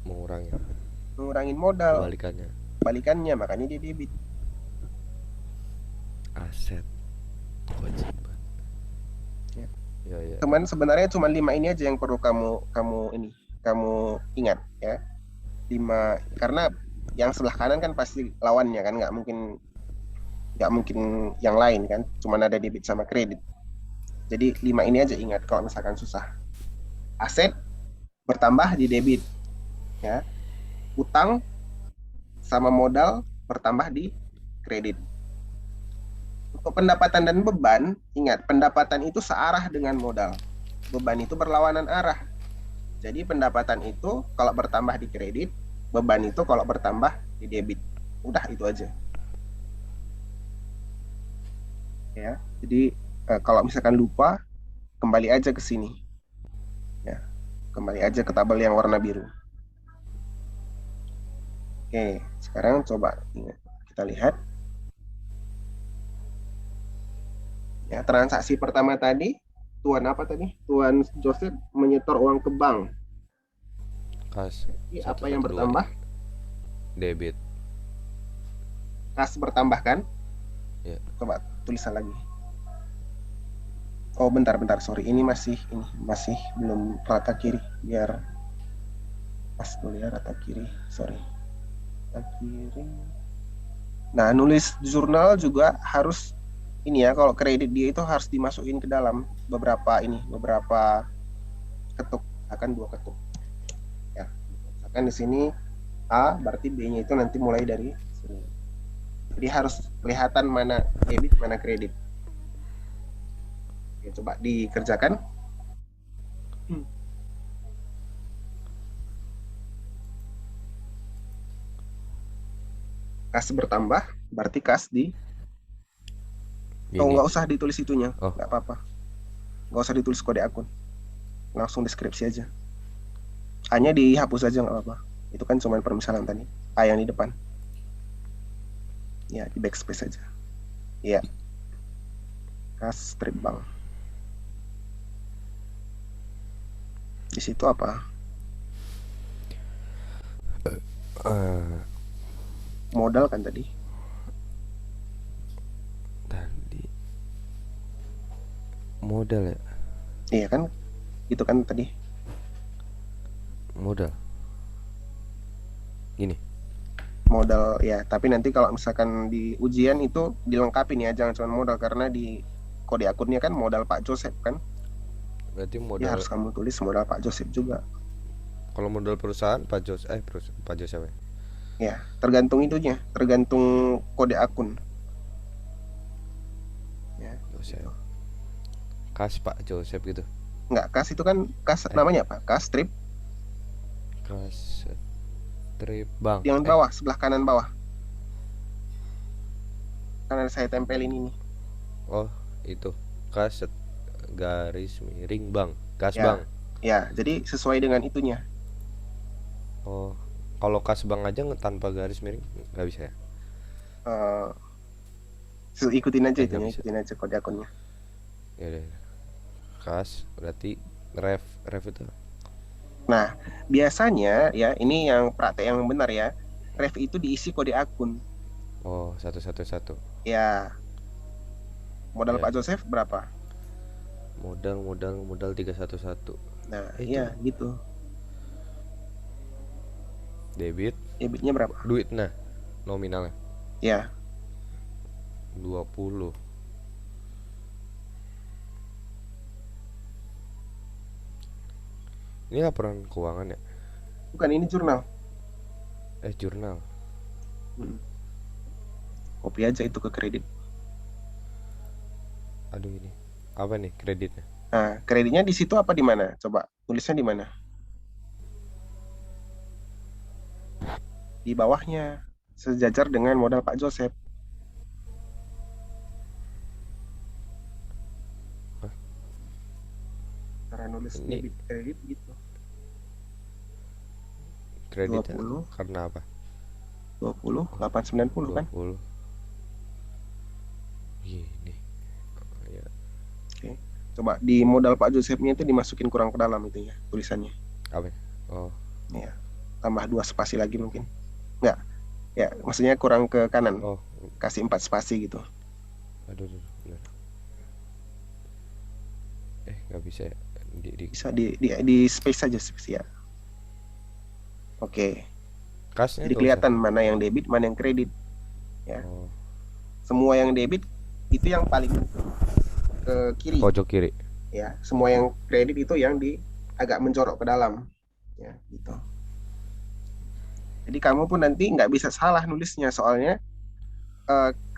Mengurangi. Mengurangin modal. Kebalikannya. Balikannya, makanya dia debit. Aset, kewajiban. Ya. Ya. Sebenarnya cuma 5 ini aja yang perlu kamu ingat ya. 5 karena yang sebelah kanan kan pasti lawannya kan, nggak mungkin yang lain kan, cuma ada debit sama kredit. Jadi 5 ini aja ingat kalau misalkan susah. Aset bertambah di debit ya. Utang sama modal bertambah di kredit. Untuk pendapatan dan beban, ingat pendapatan itu searah dengan modal. Beban itu berlawanan arah. Jadi pendapatan itu kalau bertambah di kredit, beban itu kalau bertambah di debit. Udah itu aja. ya. Jadi kalau misalkan lupa, kembali aja ke sini, ya. Kembali aja ke tabel yang warna biru. Oke, sekarang coba kita lihat ya transaksi pertama tadi. Tuan apa tadi? Tuan Joseph menyetor uang ke bank. Kas Jadi satu apa yang satu dua bertambah? debit. Kas bertambah kan? Ya. Coba tulisan lagi. Oh, bentar, sorry. Ini masih belum rata kiri. Biar pas dulu ya rata kiri. Sorry. Rata kiri. Nah, nulis jurnal juga harus ini ya. Kalau kredit dia itu harus dimasukin ke dalam beberapa ketuk. Akan dua ketuk. Ya. Misalkan di sini A, berarti B-nya itu nanti mulai dari sini. Jadi harus kelihatan mana debit, mana kredit. Oke, coba dikerjakan. Kas bertambah, berarti kas di. Oh, Ini. nggak usah ditulis itunya, Oh, nggak apa-apa. Nggak usah ditulis kode akun, langsung deskripsi aja. A-nya dihapus aja nggak apa-apa. Itu kan cuma permisalan tadi. A yang di depan. Ya, di backspace aja. Ya, kas strip bank. Di situ apa? Modal kan tadi. tadi modal ya. Iya kan? Itu kan tadi. Modal. Ini. Modal ya, tapi nanti kalau misalkan di ujian itu dilengkapi nih ya, jangan cuma modal karena di kode akunnya kan modal Pak Joseph kan. Berarti Ya modal. harus kamu tulis modal Pak Joseph juga. Kalau modal perusahaan Pak Jos Pak Jos siapa ya? Ya, tergantung itunya, tergantung kode akun. Ya, gitu. Joseph. Kas Pak Joseph gitu. Nggak, kas itu kan kas Eh, namanya apa? Kas strip kas strip bank. yang bawah, sebelah kanan bawah. Karena saya tempelin ini. Oh, itu. Kas garis miring bank. Kas Ya, bank. ya. Jadi sesuai dengan itunya. Oh, kalau kas bank aja tanpa garis miring nggak bisa ya? Eh, ikutin aja Nggak itunya, bisa. ikutin aja kode akunnya. Ya udah. Kas berarti ref itu. Nah, biasanya ya ini yang praktek yang benar ya. Ref itu diisi kode akun. Oh, satu satu satu. Ya, modal Ya, Pak Joseph berapa? modal 311. Nah, Itu iya gitu. debit Debitnya berapa? duit nah nominalnya Ya, 20. Ini laporan keuangan ya? bukan ini jurnal. Jurnal. Hmm. Copy aja itu ke kredit. Aduh ini. Apa nih kreditnya? Nah, kreditnya di situ apa di mana? Coba tulisnya di mana? Di bawahnya, sejajar dengan modal Pak Joseph. Hah? Cara nulis Ini debit kredit gitu. Dua kreditnya puluh, karena apa? 20, Oh, 890 kan? 20. Gini. Ya. Oke. Coba di modal Pak Josephnya itu dimasukin kurang ke dalam itu ya, tulisannya. Apa ya? Oh, Ya, tambah 2 spasi lagi mungkin. Enggak, ya maksudnya kurang ke kanan. oh, Kasih 4 spasi gitu. aduh, bener. Nggak bisa ya. Di Bisa di space saja space ya. Oke. kasnya Jadi nggak usah. kelihatan mana yang debit, mana yang kredit. Ya, Oh, semua yang debit itu yang paling ke kiri. pojok kiri. Ya, semua yang kredit itu yang di agak mencorok ke dalam. Ya, gitu. Jadi kamu pun nanti nggak bisa salah nulisnya soalnya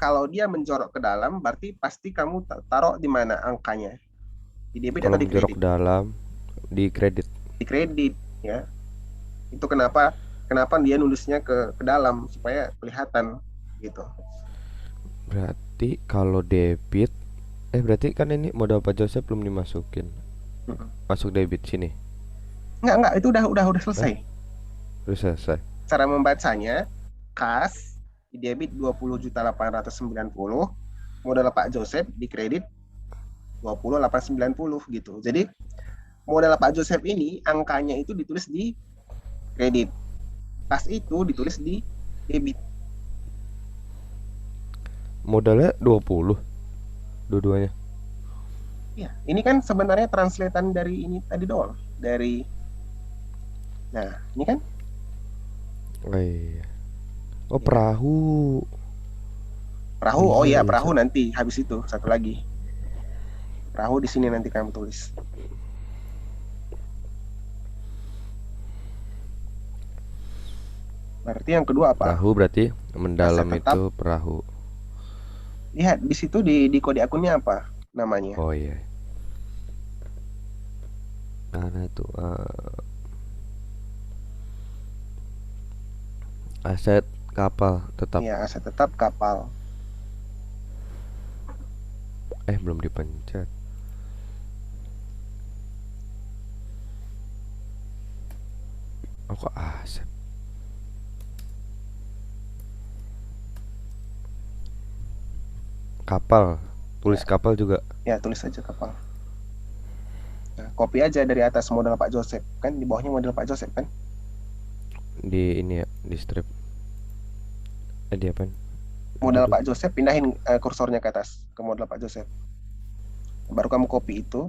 kalau dia mencorok ke dalam berarti pasti kamu taruh di mana angkanya, di debit Kalau atau di menjorok kredit? dalam di kredit. Di kredit ya. Itu kenapa kenapa dia nulisnya ke dalam supaya kelihatan gitu. Berarti kalau debit Berarti kan ini modal Pak Joseph belum dimasukin. Mm-mm. Masuk debit sini. Enggak, itu udah Hah? selesai. Udah selesai. Cara membacanya, kas di debit 20.890, modal Pak Joseph di kredit 20.890 gitu. Jadi modal Pak Joseph ini angkanya itu ditulis di kredit, kas itu ditulis di debit. Modalnya 20 dua-duanya. Ya, ini kan sebenarnya translatean dari ini tadi doang. Dari, nah, ini kan Oh iya. Oh, ya perahu. Oh perahu. Oh iya ya, iya. perahu nanti habis itu satu lagi. Perahu di sini nanti kamu tulis. Berarti yang kedua apa? Perahu berarti Aset mendalam tetap. itu perahu. Lihat di situ di kode akunnya apa namanya? Oh iya. Mana tuh? Aset kapal tetap. Ya, aset tetap kapal. Belum dipencet. Oh kok aset. Kapal. Tulis Ya, kapal juga ya tulis aja kapal. Nah, copy aja dari atas modal Pak Joseph. Kan di bawahnya modal Pak Joseph kan? di ini ya, di strip. Di apa? Aduh, Modal aduh. Pak Joseph pindahin kursornya ke atas ke modal Pak Joseph. Baru kamu copy itu.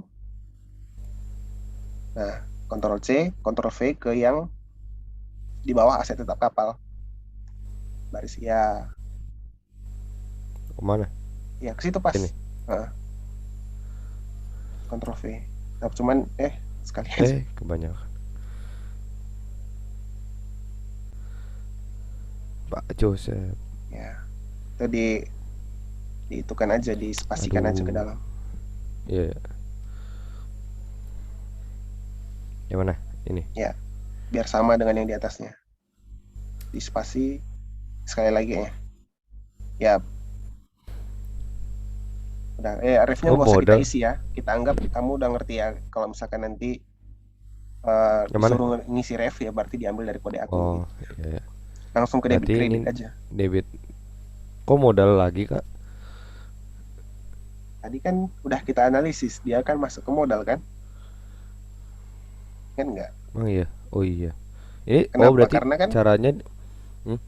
Nah, Ctrl C, Ctrl V ke yang di bawah aset tetap kapal. Baris ya, Kemana? ya ke situ pas. Sini. Nah, Ctrl V. Nah, cuman sekali aja. Kebanyakan. Pak Joseph. Ya, itu diitukan aja, dispasikan aja ke Aduh. dalam. Iya. Yang mana? Ini. Ya, biar sama dengan yang di atasnya. Dispasi sekali lagi ya. Ya, udah. Refnya Oh, nggak usah kita modal. isi ya. Kita anggap kamu udah ngerti ya. Kalau misalkan nanti Yang mana? disuruh ngisi ref ya berarti diambil dari kode akun Oh, gitu. iya. Langsung ke debit Berarti ini kredit aja. debit. Kok modal lagi, Kak? Tadi kan udah kita analisis, dia kan masuk ke modal kan? Kan enggak? Emang iya. Oh iya. Ini Kenapa? berarti Karena kan caranya. Hmm?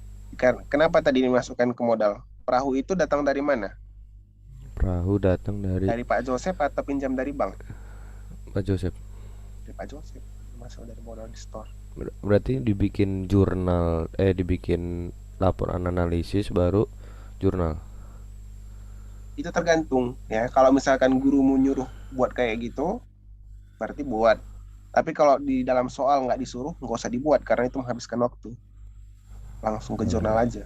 kenapa tadi dimasukkan ke modal? Perahu itu datang dari mana? Perahu datang dari Dari Pak Joseph atau pinjam dari bank? Pak Joseph. Dari Pak Joseph. Masuk dari modal di store. Berarti dibikin jurnal, dibikin laporan analisis baru jurnal. Itu tergantung ya. Kalau misalkan gurumu nyuruh buat kayak gitu, berarti buat. Tapi kalau di dalam soal nggak disuruh, nggak usah dibuat karena itu menghabiskan waktu. Langsung ke Oh jurnal iya. aja.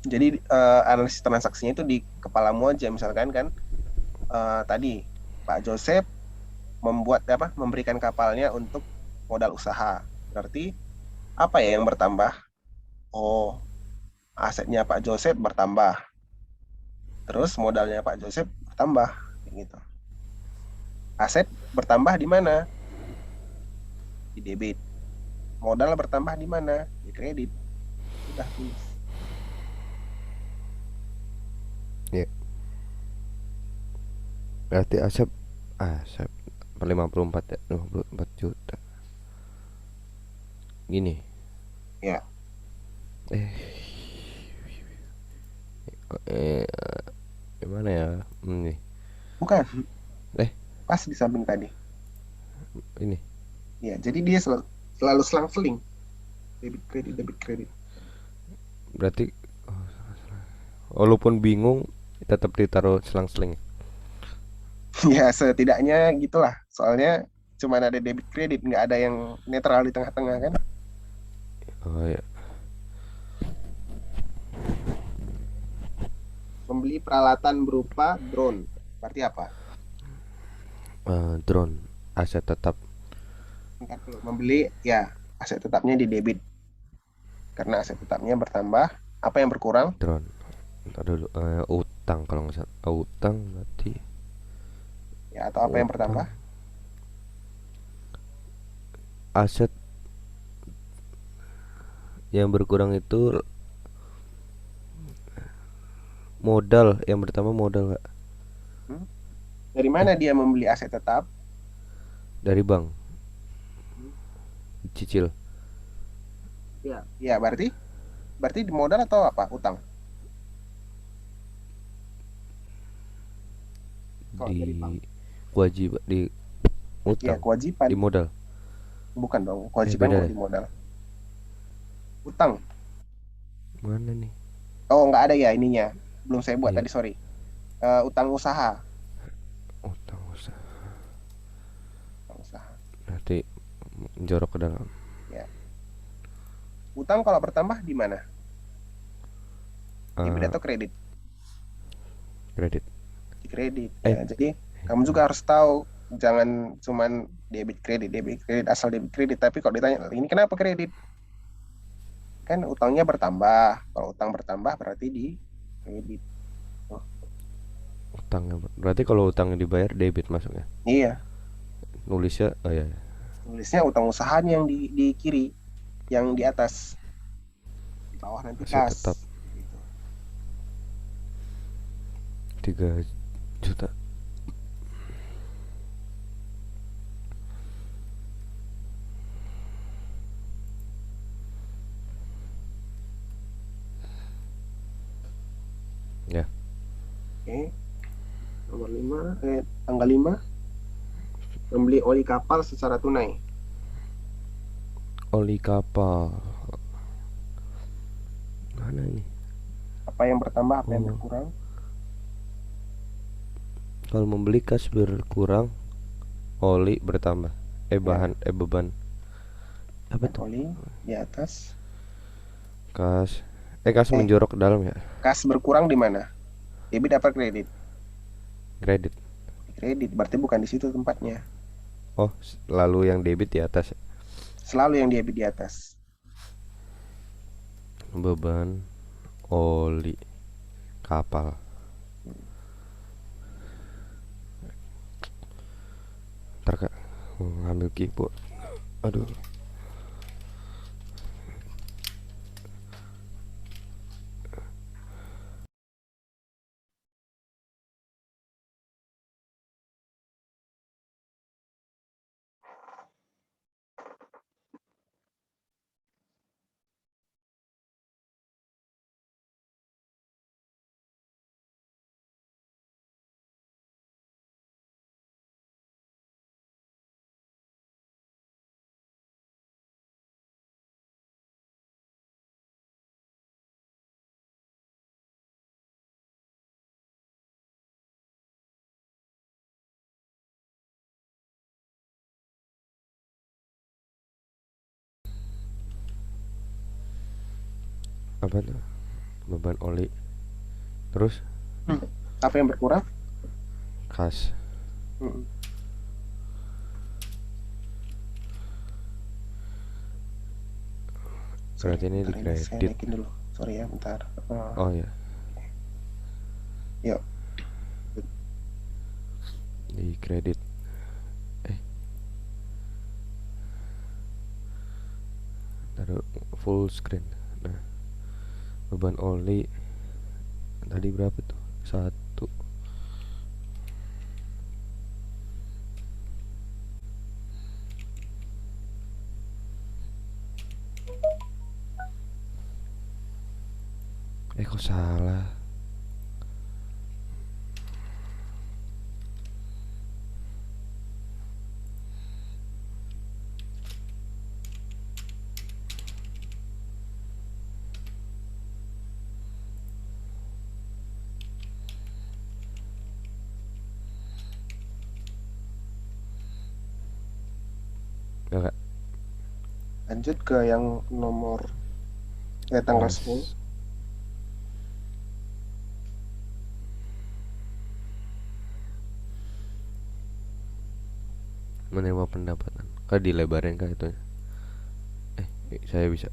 Jadi analisis transaksinya itu di kepalamu aja. Misalkan kan tadi Pak Joseph memberikan kapalnya untuk modal usaha. Berarti apa ya yang bertambah? Oh, asetnya Pak Joseph bertambah. Terus modalnya Pak Joseph bertambah gitu. Aset bertambah di mana? Di debit. Modal bertambah di mana? Di kredit. Udah tulis. Iya. Berarti Asep 54 ya, 54 juta. Gini. Ya, Eh, eh Gimana ya? Nih. bukan. Eh, Pas di samping tadi. ini. Ya, jadi dia selalu selang-seling. Debit kredit, debit kredit. Berarti walaupun bingung tetap ditaruh selang-seling. Ya, setidaknya gitulah. Soalnya cuma ada debit kredit, nggak ada yang netral di tengah-tengah kan. Oh ya. Membeli peralatan berupa drone. Berarti apa? Drone aset tetap Ntar dulu. Membeli, ya, aset tetapnya di debit. Karena aset tetapnya bertambah. Apa yang berkurang? drone. Ntar dulu, utang kalau nggak salah. Utang berarti Ya, atau apa yang utang bertambah? aset yang berkurang itu modal yang pertama modal nggak? Hmm? Dari Eh, mana dia membeli aset tetap? dari bank Hmm. cicil. Ya, ya berarti berarti di modal atau apa? Utang. Kalau dari bank. Di kewajiban, di Ya, utang, kewajiban. di modal. Bukan dong, kewajiban Beda kok deh. di modal. Utang. Mana nih? Oh, nggak ada ya ininya. Belum saya buat Iya, tadi, sorry. Utang usaha. utang usaha. Utang usaha. Nanti jorok ke dalam. Ya. Utang kalau bertambah di mana? Debit Eh, atau kredit? kredit. Di kredit. Eh, Ya, jadi kamu juga harus tahu, jangan cuman debit kredit asal debit kredit. Tapi kalau ditanya ini kenapa kredit? Kan utangnya bertambah. Kalau utang bertambah berarti di kredit. Oh, utangnya berarti kalau utangnya dibayar debit masuknya. iya, Nulisnya, oh iya, iya. nulisnya utang usahanya yang di kiri, yang di atas, di bawah nanti Aset kas. tetap Gitu. 3 juta. Ya. Oke, nomor 5, tanggal 5, membeli oli kapal secara tunai. Oli kapal. Mana ini? Apa yang bertambah, apa yang Oh, berkurang? kalau membeli kas berkurang, oli bertambah. Ya, Beban. Apa dan tuh? oli di atas. Kas. Kas Eh, menjorok ke dalam ya. kas berkurang di mana? Debit apa kredit? Kredit. Di kredit, berarti bukan di situ tempatnya. Oh, lalu yang debit di atas ya. Selalu yang debit di atas. Beban oli kapal. Ntar kak, ngambil keyboard. Aduh. Apa tuh? Beban oli. Terus Hmm. Apa yang berkurang? kas. Hmm. Sorry, Berarti ini bentar di ini saya kredit. naikin dulu. Sorry ya, bentar. Oh ya, Yuk. di kredit. Eh, taruh full screen. Nah, beban oli tadi berapa tuh? Satu. Kok salah? Enggak kak. Lanjut ke yang nomor tanggal 10. Kas menerima pendapatan. Kak dilebarin kak itu? Saya bisa.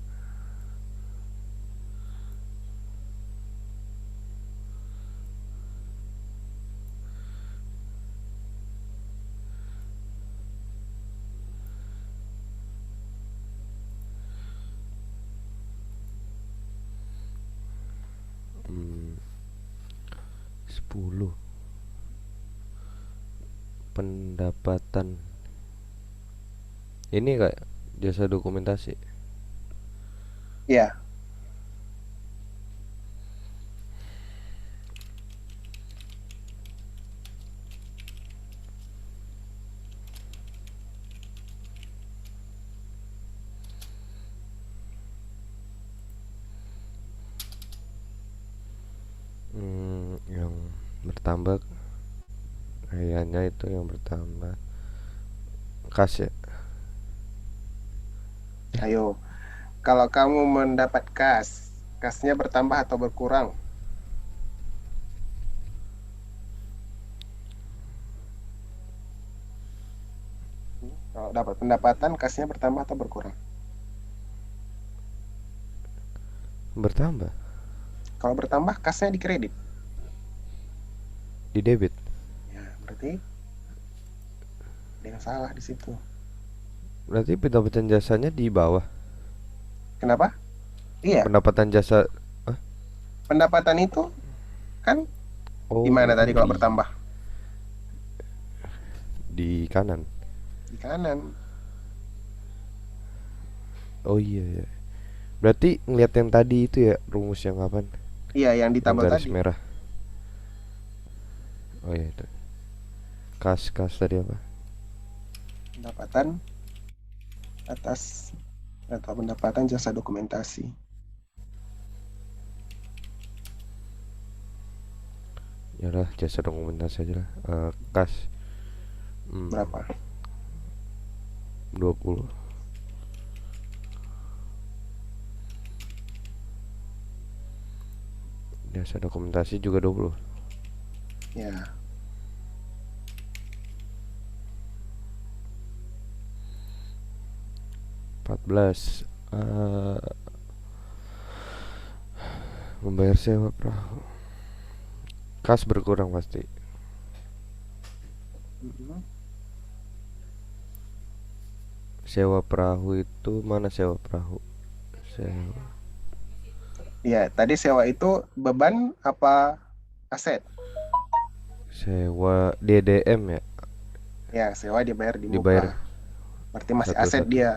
10 pendapatan ini kayak jasa dokumentasi. Ya, Yang bertambah kayaknya itu yang bertambah kas ya. ayo. Kalau kamu mendapat kas, kasnya bertambah atau berkurang? Kalau dapat pendapatan, kasnya bertambah atau berkurang? Bertambah. Kalau bertambah, kasnya dikredit. Di debit. Ya, berarti ada yang salah di situ. Berarti pendapatan jasanya di bawah. Kenapa? Iya, Pendapatan jasa. Hah? pendapatan itu kan di mana Oh, tadi kalau bertambah? di kanan. Di kanan. Oh iya ya. Berarti ngeliat yang tadi itu ya, rumus yang kapan? Iya, yang di Yang tabel garis tadi. merah. Oh iya itu. Kas tadi apa? Pendapatan atas atau pendapatan jasa dokumentasi. Yalah, jasa dokumentasi aja lah. Kas. Hmm, Berapa? 20. Jasa dokumentasi juga 20. Ya, 14. Membayar sewa perahu. Kas berkurang pasti. mhm. Sewa perahu itu mana sewa perahu? Sewa, Ya, tadi sewa itu beban apa aset? sewa DDM ya, Ya, sewa dibayar di muka. dibayar Berarti masih aset satu-satu. dia.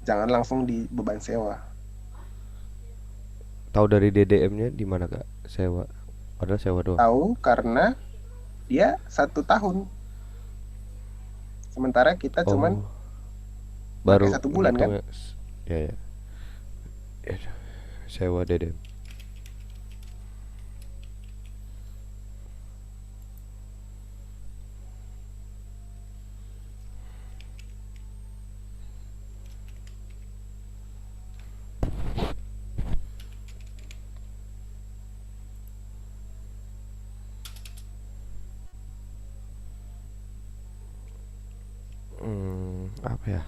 Jangan langsung di beban sewa. Tahu dari DDM-nya di mana kak? Sewa. Padahal sewa doang. Tahu karena dia 1 tahun. Sementara kita cuman Oh, pakai baru 1 bulan kan? ngitungnya. Ya ya. Ya, sewa DDM. Apa ya?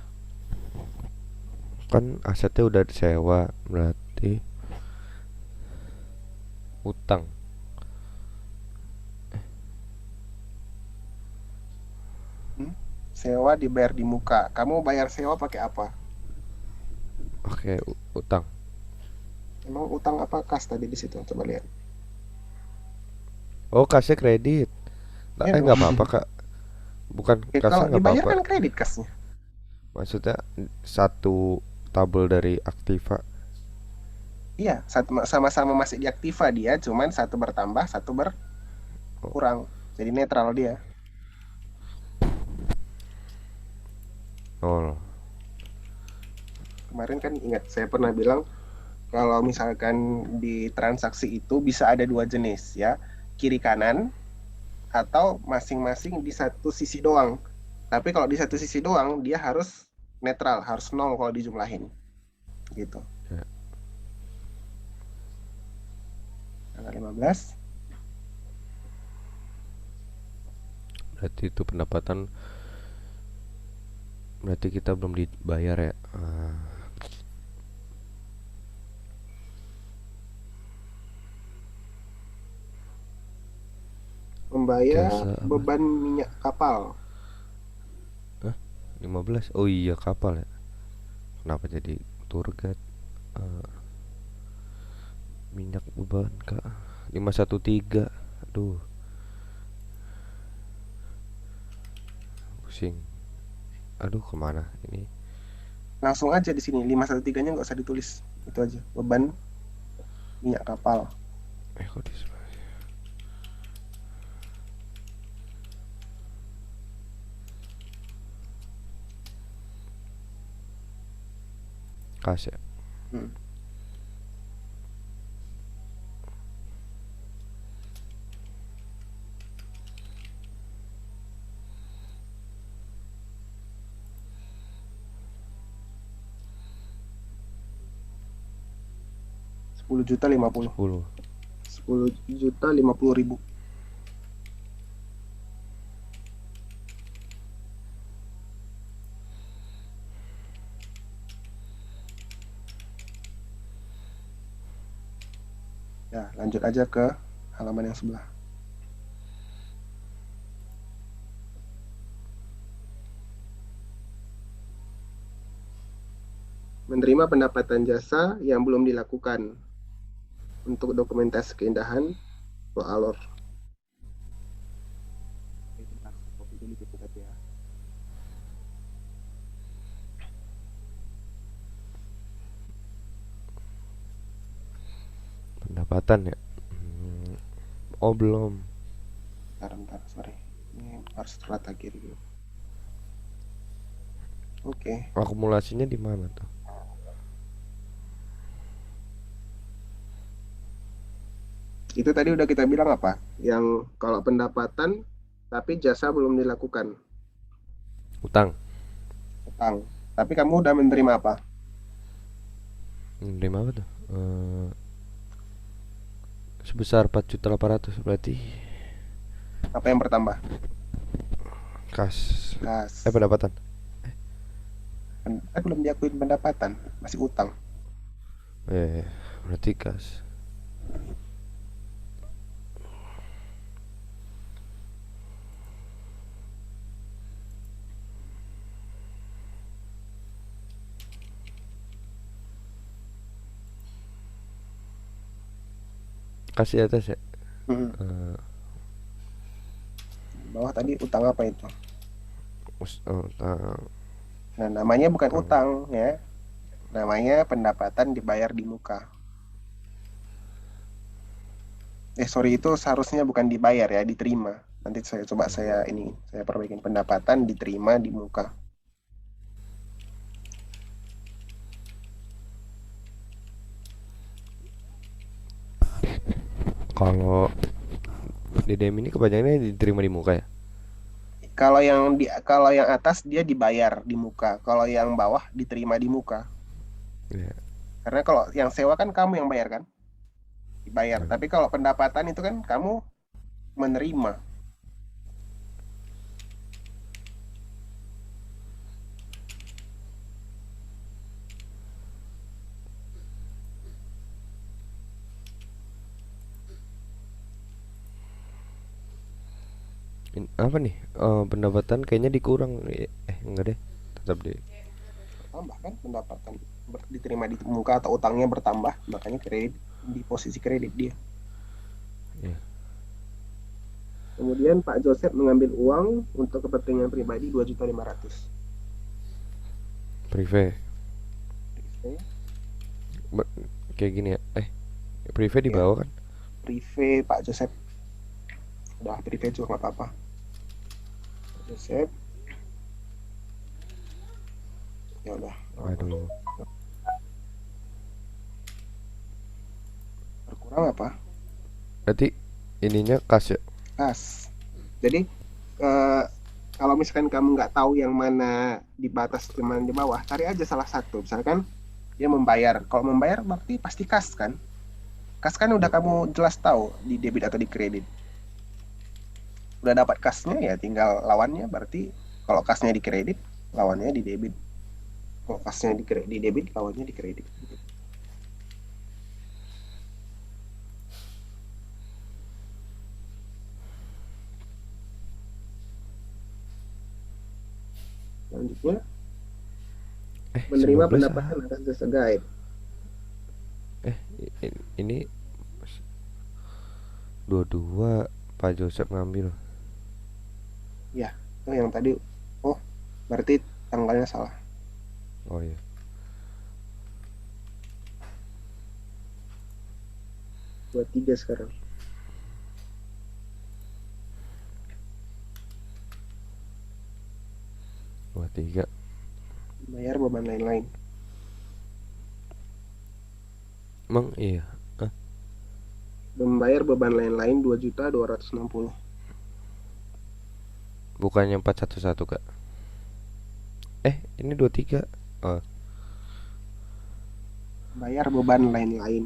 Kan asetnya udah disewa, berarti utang. Hmm? Sewa dibayar di muka. Kamu bayar sewa pakai apa? Oke, utang. Emang utang apa kas tadi di situ? Coba lihat. Oh, kasnya kredit. Ya Nggak dong. apa-apa kak. Bukan, Ya, kalau kasnya nggak dibayar apa-apa. kan kredit kasnya. Maksudnya satu tabel dari Aktiva. Iya, sama-sama masih diaktiva dia, cuman satu bertambah, satu Oh, berkurang. Jadi netral dia. oh. Kemarin kan ingat saya pernah bilang kalau misalkan di transaksi itu bisa ada 2 jenis ya, kiri kanan atau masing-masing di satu sisi doang. Tapi kalau di satu sisi doang dia harus netral, harus nol kalau dijumlahin. Gitu. Ya. Tanggal 15. Berarti itu pendapatan. Berarti kita belum dibayar ya. Membayar Jasa apa? beban minyak kapal. Hah? 15. Oh iya, kapal ya. Kenapa jadi tour guide? Eh, Minyak beban kak. 513. Aduh. Sing. Aduh, kemana ini? Langsung aja di sini 513-nya nggak usah ditulis. Itu aja. Beban minyak kapal. Kok di kas ya? Hmm. 10.050.000. 10. 10.050.000. Ya, lanjut aja ke halaman yang sebelah. Menerima pendapatan jasa yang belum dilakukan untuk dokumentasi keindahan alor. Copy dulu gitu tadi ya. Pendapatan ya. Oh, belum. Bentar, sorry. Ini harus terletak kiri dulu. Oke. Akumulasinya di mana tuh? Itu tadi udah kita bilang apa? Yang kalau pendapatan tapi jasa belum dilakukan. Utang. Utang. Tapi kamu udah menerima apa? Menerima apa tuh? Sebesar 4.800.000 berarti Apa yang bertambah? kas. Kas. Pendapatan. Belum diakuin pendapatan, masih utang. Berarti kas. Kasih atas ya. Hmm. Eh, Di bawah tadi utang apa itu? utang. Nah, namanya bukan Utang. utang ya. Namanya pendapatan dibayar di muka. Sorry, itu seharusnya bukan dibayar ya, diterima. Nanti saya coba saya perbaikin pendapatan diterima di muka. Kalau di DM ini kepanjangannya diterima di muka ya. Kalau yang atas dia dibayar di muka, kalau yang bawah diterima di muka. Iya. Karena kalau yang sewa kan kamu yang bayar kan, dibayar. Ya. Tapi kalau pendapatan itu kan kamu menerima. Apa nih? Pendapatan kayaknya dikurang. Enggak deh. Tetap di. Bertambah kan pendapatan diterima di muka atau utangnya bertambah, makanya kredit di posisi kredit dia. Ya. Kemudian Pak Joseph mengambil uang untuk kepentingan pribadi 2.500.000. Prive. Prive, Kayak gini ya. Prive di ya, bawah kan? prive Pak Joseph. Udah prive juga nggak apa-apa. Pak Joseph, ya udah. Aduh. Berkurang apa? Berarti ininya kas ya. Kas. Jadi eh, kalau misalkan kamu nggak tahu yang mana di batas cuman di bawah, cari aja salah satu. Misalkan dia membayar. Kalau membayar berarti pasti kas kan? Kas kan udah kamu jelas tahu di debit atau di kredit. Udah dapat kasnya ya tinggal lawannya berarti kalau kasnya di kredit, lawannya di debit. Kalau kasnya di debit, lawannya di kredit. Selanjutnya, menerima 19 pendapatan atas jasa guide. ini 22 Pak Joseph ngambil. Ya, itu yang tadi. Oh, Berarti tanggalnya salah. Oh iya. 23 sekarang. 23. Bayar beban lain-lain. Emang iya. Hah? Membayar beban lain-lain 2.260.000. Bukannya 411 Kak? Ini 23. Oh, Bayar beban lain-lain.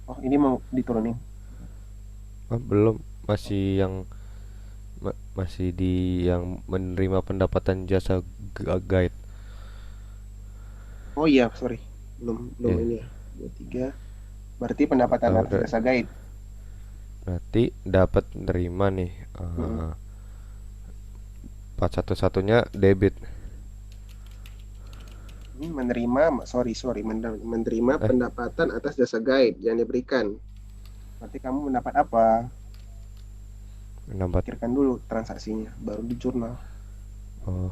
Oh, ini mau diturunin. belum. Masih yang masih di yang menerima pendapatan jasa guide. Oh iya, sorry. Belum belum Ya. ini ya. 23. Berarti pendapatan atas Yeah. jasa guide. Berarti dapat nerima nih, Mm-mm. 411-nya debit. Ini menerima, sorry, sorry, menerima Eh, pendapatan atas jasa guide yang diberikan. Berarti kamu mendapat apa? Dapat. Pikirkan dulu transaksinya, baru di jurnal. Oh,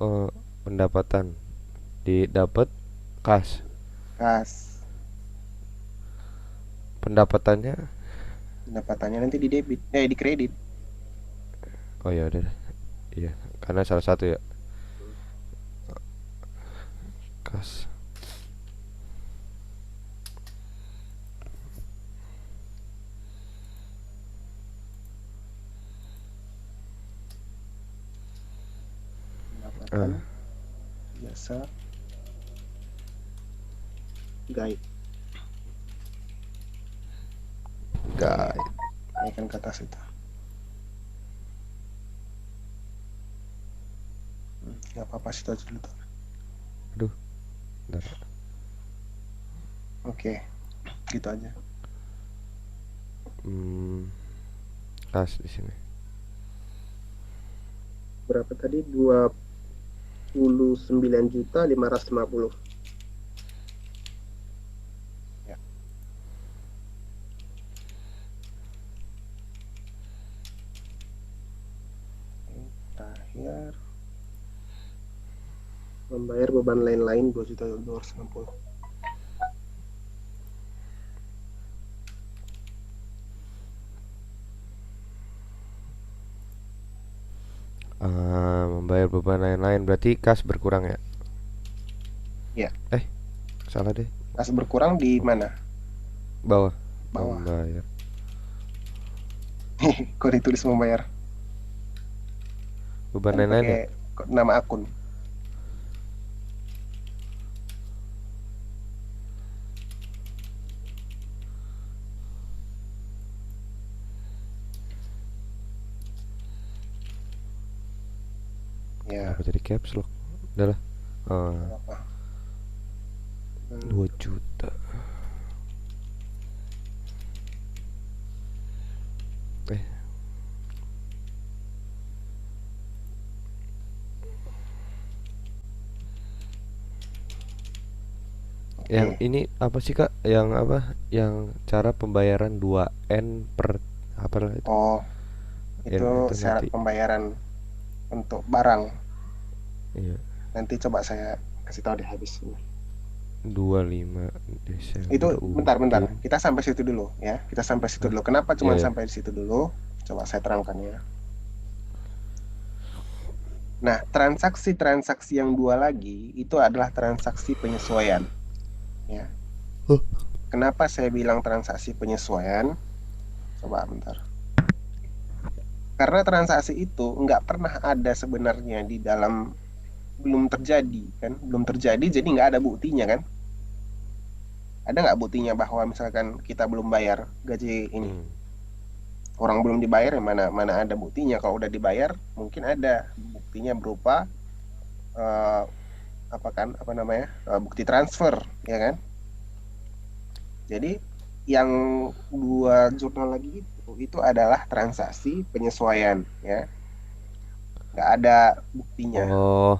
oh, pendapatan didapat kas. Kas. Pendapatannya, Pendapatannya nanti di debit, di kredit. oh ya udah. Iya, karena salah satu ya, kas. Pendapatan Ah, jasa guide. Oke, guide. naikkan ke atas itu. Nggak apa-apa, situ aja dulu tuh. Aduh, bentar. Oke, gitu aja. Hmm, kas di sini. Berapa tadi? 29.550. Ya, oke. Terakhir, membayar beban lain-lain 2.260.000. Membayar beban lain-lain berarti kas berkurang ya? Ya, Eh, salah deh. kas berkurang di mana? Bawah. Bawah. Membayar Kok ditulis membayar? beban Kan lain-lain pakai ya? nama akun. Kenapa Ya, jadi caps lock? Udah lah. nggak Eh, apa-apa. 2 juta. Eh, yang Oke. ini apa sih Kak? Yang apa? Yang cara pembayaran 2N per apa lah itu? Oh, itu N itu syarat nanti. pembayaran untuk barang. Iya. Nanti coba saya kasih tahu di habis ini. 25 Itu Desember bentar-bentar. Udin. Kita sampai situ dulu ya. Kita sampai situ Hah? dulu. Kenapa cuma Iya ya. sampai di situ dulu? Coba saya terangkan ya. Nah, transaksi-transaksi yang dua lagi itu adalah transaksi penyesuaian ya. Huh. Kenapa saya bilang transaksi penyesuaian? Coba bentar. Karena transaksi itu nggak pernah ada sebenarnya di dalam, belum terjadi kan, belum terjadi jadi nggak ada buktinya kan. Ada nggak buktinya bahwa misalkan kita belum bayar gaji ini, Hmm. orang belum dibayar, ya mana mana ada buktinya. Kalau udah dibayar mungkin ada buktinya berupa eh, apa kan, apa namanya, bukti transfer ya kan. Jadi yang dua jurnal lagi itu adalah transaksi penyesuaian ya, nggak ada buktinya. Oh,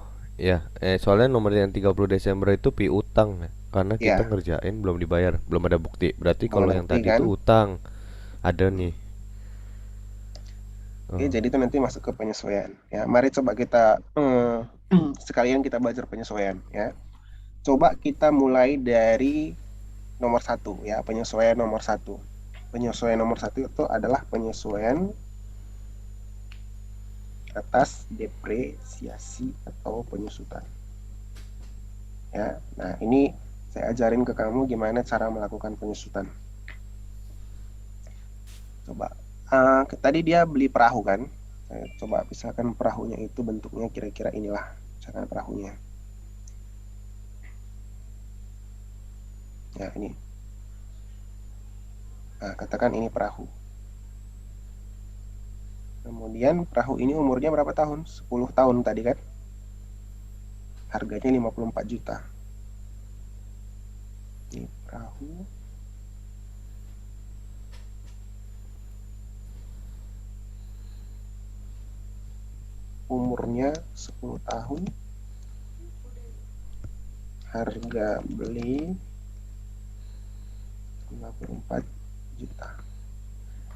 ya. Soalnya nomor yang 30 Desember itu piutang ya. karena kita Ya, ngerjain belum dibayar, belum ada bukti. Berarti belum kalau ada yang bukti tadi kan. itu utang, ada nih. Oke, Oh, jadi itu nanti masuk ke penyesuaian. Ya, mari coba kita sekalian kita belajar penyesuaian. Ya, coba kita mulai dari nomor satu. Ya, penyesuaian nomor satu. Penyesuaian nomor satu itu adalah penyesuaian atas depresiasi atau penyusutan. Ya, nah ini saya ajarin ke kamu gimana cara melakukan penyusutan. Coba, tadi dia beli perahu kan? Saya coba misalkan perahunya itu bentuknya kira-kira inilah, misalkan perahunya. Ya ini, nah, katakan ini perahu. Kemudian perahu ini umurnya berapa tahun? 10 tahun tadi kan? Harganya 54 juta. Ini perahu umurnya 10 tahun. Harga beli 54 juta.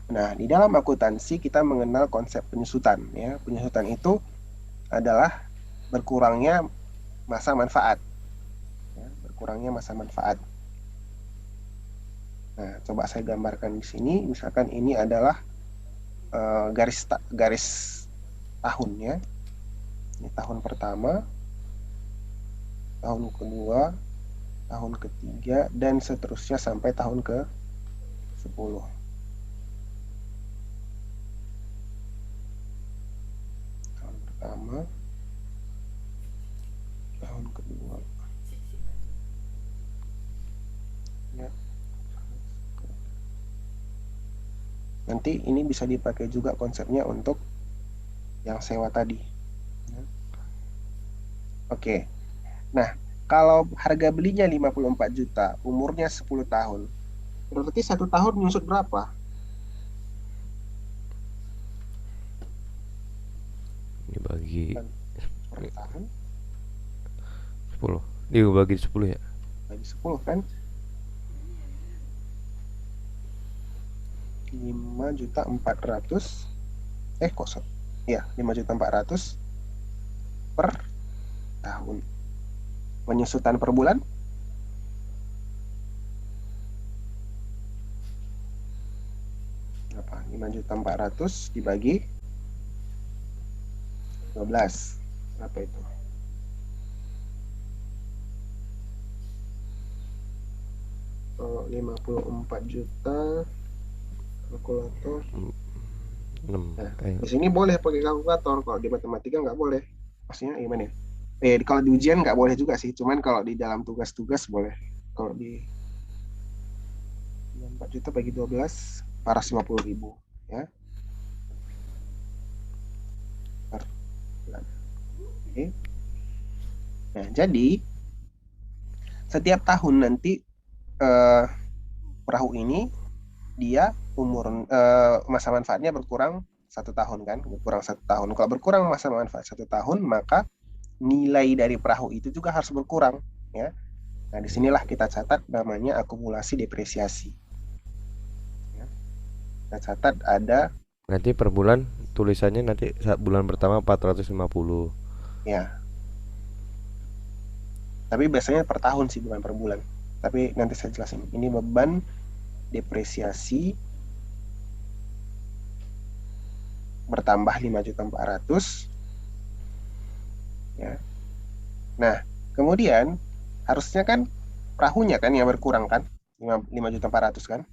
Nah, di dalam akuntansi kita mengenal konsep penyusutan ya. Penyusutan itu adalah berkurangnya masa manfaat. Ya, berkurangnya masa manfaat. Nah, coba saya gambarkan di sini. Misalkan ini adalah garis tahunnya. Ini tahun pertama, tahun kedua, tahun ketiga, dan seterusnya sampai tahun ke-10. Tahun pertama, tahun kedua. Ya. Nanti ini bisa dipakai juga konsepnya untuk yang sewa tadi. Ya. Oke. Nah, kalau harga belinya 54 juta, umurnya 10 tahun. Berarti 1 tahun nyusut berapa? dibagi Dan per tahun 10. Dibagi 10 ya. bagi 10 kan? 5.400.000. Kosong. Ya, 5.400.000 per tahun. Penyusutan per bulan berapa? 5.400.000 dibagi 12. Berapa itu? 54 juta. Kalkulator. 6. Nah, di sini boleh pakai kalkulator. Kalau di matematika nggak boleh. Maksudnya gimana ya? Kalau di ujian nggak boleh juga sih. Cuman kalau di dalam tugas-tugas boleh. Kalau di 4 juta bagi 12, 450.000. Ya, per bulan. Oke. Nah, jadi setiap tahun nanti eh, perahu ini dia masa manfaatnya berkurang 1 tahun kan, berkurang 1 tahun. Kalau berkurang masa manfaat 1 tahun, maka nilai dari perahu itu juga harus berkurang ya. Nah, disinilah kita catat namanya akumulasi depresiasi. Ya. Kita catat ada Nanti per bulan tulisannya nanti saat bulan pertama 450. ya, tapi biasanya per tahun sih bukan per bulan. Tapi nanti saya jelasin. Ini beban depresiasi bertambah 5.400.000 ya. Nah, kemudian harusnya kan perahunya kan yang berkurang kan, 5.400.000 kan,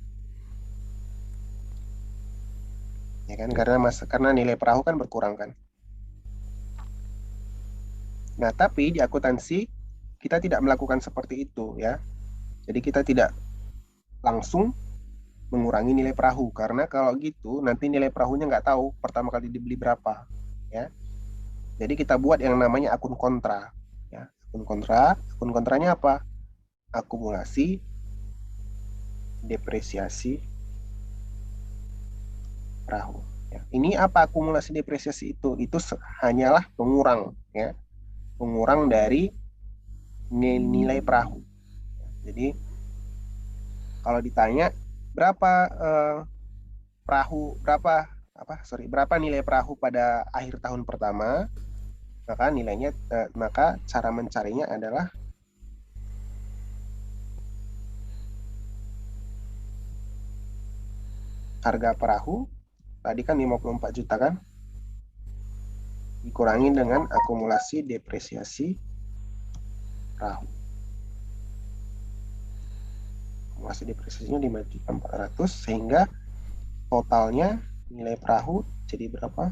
ya kan, Ya. karena nilai perahu kan berkurang kan. Nah, tapi di akuntansi kita tidak melakukan seperti itu ya. Jadi kita tidak langsung mengurangi nilai perahu, karena kalau gitu nanti nilai perahunya nggak tahu pertama kali dibeli berapa ya. Jadi kita buat yang namanya akun kontra ya. Akun kontranya apa? Akumulasi depresiasi perahu. Ya. Ini apa akumulasi depresiasi itu? Itu hanyalah pengurang ya, pengurang dari nilai perahu. Jadi kalau ditanya berapa berapa nilai perahu pada akhir tahun pertama, maka cara mencarinya adalah harga perahu tadi kan 54 juta kan, dikurangi dengan akumulasi depresiasi perahu. Akumulasi depresiasinya 5.400.000 sehingga totalnya nilai perahu jadi berapa?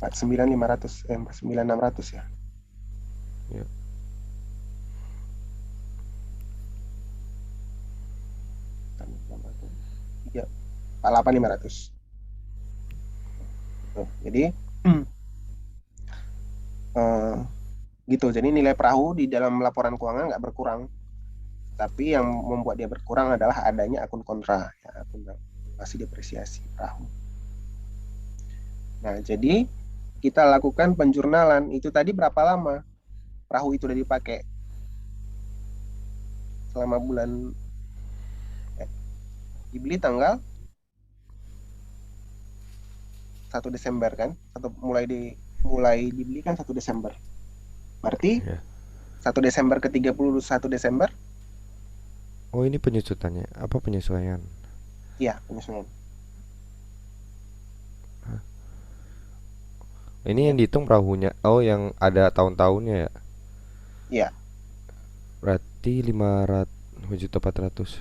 49.600 ya. Ya. Ya, 48.500. Jadi gitu. Jadi nilai perahu di dalam laporan keuangan nggak berkurang, tapi yang membuat dia berkurang adalah adanya akun kontra, ya, akun masih depresiasi perahu. Nah, jadi kita lakukan penjurnalan itu tadi berapa lama perahu itu udah dipakai selama bulan dibeli tanggal 1 Desember kan, mulai dibeli kan 1 Desember. Berarti Ya. 1 Desember ke 31 Desember. Oh, ini penyusutannya. Apa penyesuaian? Iya, penyesuaian. Ini yang dihitung perahunya. Oh, yang ada tahun-tahunnya ya. Iya. Berarti 500.400.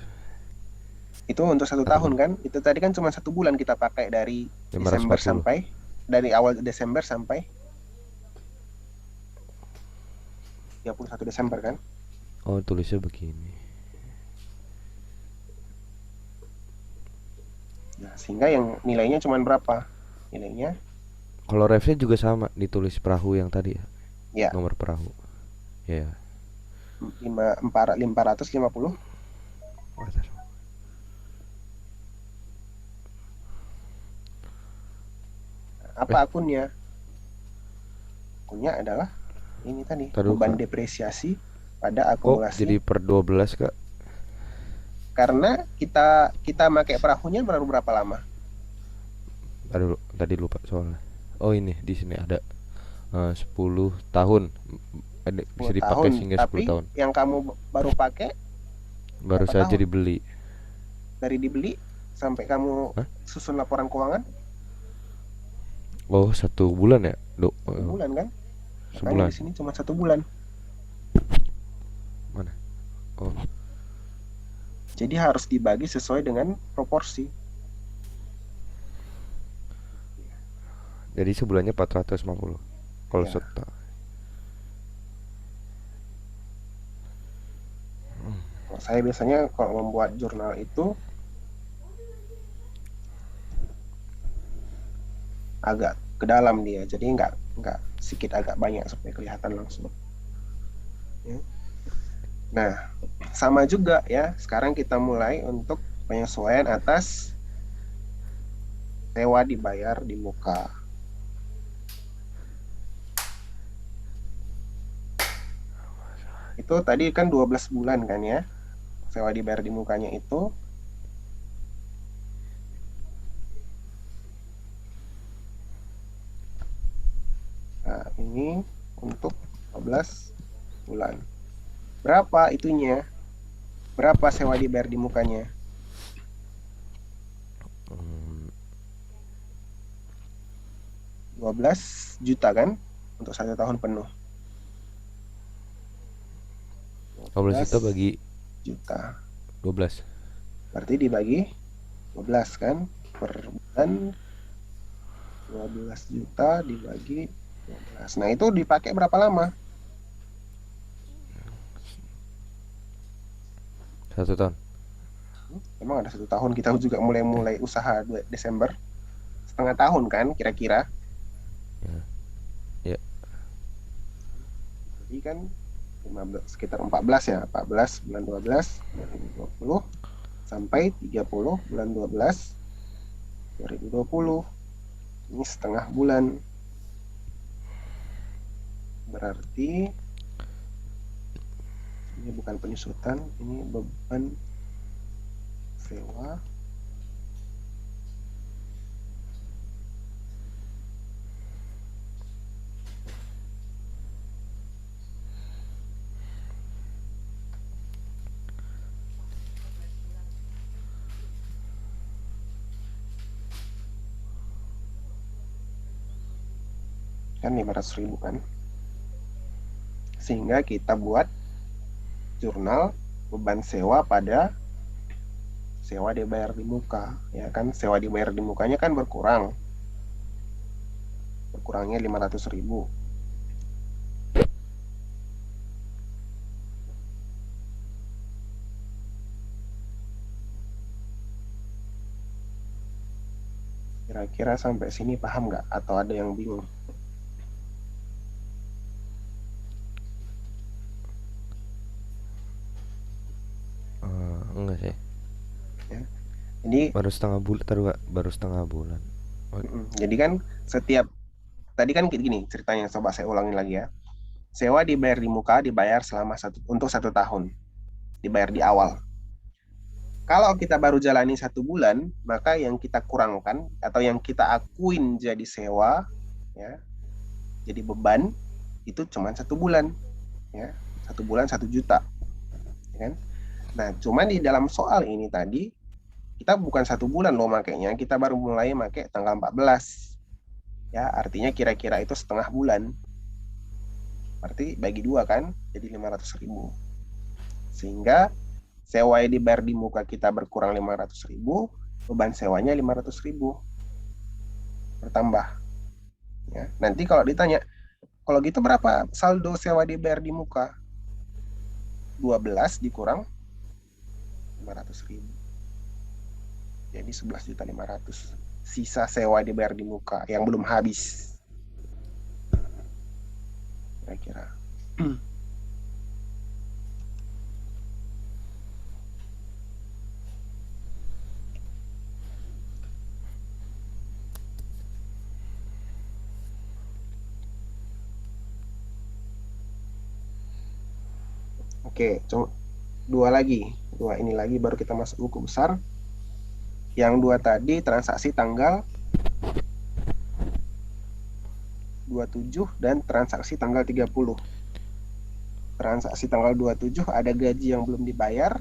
Itu untuk 1 tahun kan. Itu tadi kan cuma 1 bulan kita pakai dari Desember 540. dari awal Desember sampai 31 Desember kan. Oh, tulisnya begini. Nah, sehingga yang nilainya cuma berapa? Nilainya Kalau refnya juga sama, ditulis perahu yang tadi ya. ya Nomor perahu. Ya. 450. Apa akunnya? Akunnya adalah ini tadi, Taruh, beban Kak. depresiasi pada Kok akumulasi. jadi per 12, Kak? Karena kita pakai perahunya baru berapa lama? Aduh, tadi lupa soalnya. Oh, ini di sini ada 10 tahun. Bisa 10 dipakai tahun. hingga 10 Tapi tahun. yang kamu baru pakai Baru berapa saja tahun? dibeli. Dari dibeli sampai kamu Hah? susun laporan keuangan Oh, 1 bulan ya? 1 bulan kan? Makanya Sebulan. di sini cuma 1 bulan. Mana? Oh, Jadi harus dibagi sesuai dengan proporsi. jadi sebulannya 450. Kalau Ya. setahun. Kalau saya biasanya kalau membuat jurnal itu agak ke dalam dia, jadi nggak sedikit, agak banyak supaya kelihatan langsung. Ya. Nah, sama juga ya. Sekarang kita mulai untuk penyesuaian atas sewa dibayar di muka. Itu tadi kan 12 bulan kan ya. Sewa dibayar di mukanya itu nah, ini untuk 12 bulan. Berapa itunya? Berapa sewa dibayar di mukanya? 12 juta kan untuk 1 tahun penuh. 12 juta bagi juta. 12. Berarti dibagi 12 kan per bulan, 12 juta dibagi 12. Nah, itu dipakai berapa lama? 1 tahun. Emang ada 1 tahun, kita juga mulai usaha Desember. Setengah tahun kan kira-kira. Ya. Jadi kan 15, sekitar 14 ya, 14 bulan 12 2020 sampai 30 bulan 12 2020. Ini setengah bulan. Berarti ini bukan penyusutan, ini beban sewa. Kan 500.000 kan. Sehingga kita buat jurnal beban sewa pada sewa dibayar di muka, ya kan. Sewa dibayar di mukanya kan berkurangnya 500.000. Kira-kira sampai sini paham nggak? Atau ada yang bingung? Enggak sih. Ya. Jadi baru setengah bulan. jadi kan setiap tadi kan gini ceritanya, coba saya ulangi lagi ya. Sewa dibayar di muka dibayar untuk 1 tahun, dibayar di awal. Kalau kita baru jalani 1 bulan, maka yang kita kurangkan atau yang kita akuin jadi sewa, ya, jadi beban itu cuma 1 bulan, ya, 1 bulan 1 juta, ya kan? Nah, cuma di dalam soal ini tadi kita bukan 1 bulan loh makanya, kita baru mulai pakai tanggal 14, ya, artinya kira-kira itu setengah bulan. Berarti bagi 2 kan, jadi 500.000. Sehingga sewa yang dibayar di muka kita berkurang 500.000, beban sewanya 500.000 bertambah. Ya. Nanti kalau ditanya, kalau gitu berapa saldo sewa dibayar di muka? 12 dikurang 500.000. Jadi 11.500.000 sisa sewa dibayar di muka yang belum habis. Kira-kira. Oke, dua ini lagi baru kita masuk buku besar. Yang 2 tadi transaksi tanggal 27 dan transaksi tanggal 30. Transaksi tanggal 27 ada gaji yang belum dibayar.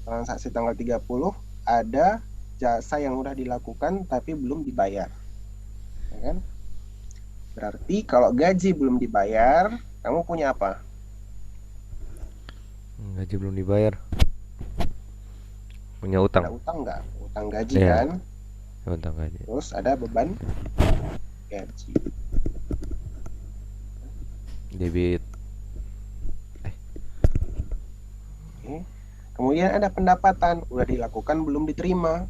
Transaksi tanggal 30 ada jasa yang udah dilakukan tapi belum dibayar. Ya kan? Berarti kalau gaji belum dibayar, kamu punya apa? Gaji belum dibayar. Punya utang. Ada utang nggak? Utang gaji Iya. kan? Utang gaji. Terus ada beban gaji. Debit. Oke. Kemudian ada pendapatan, udah dilakukan belum diterima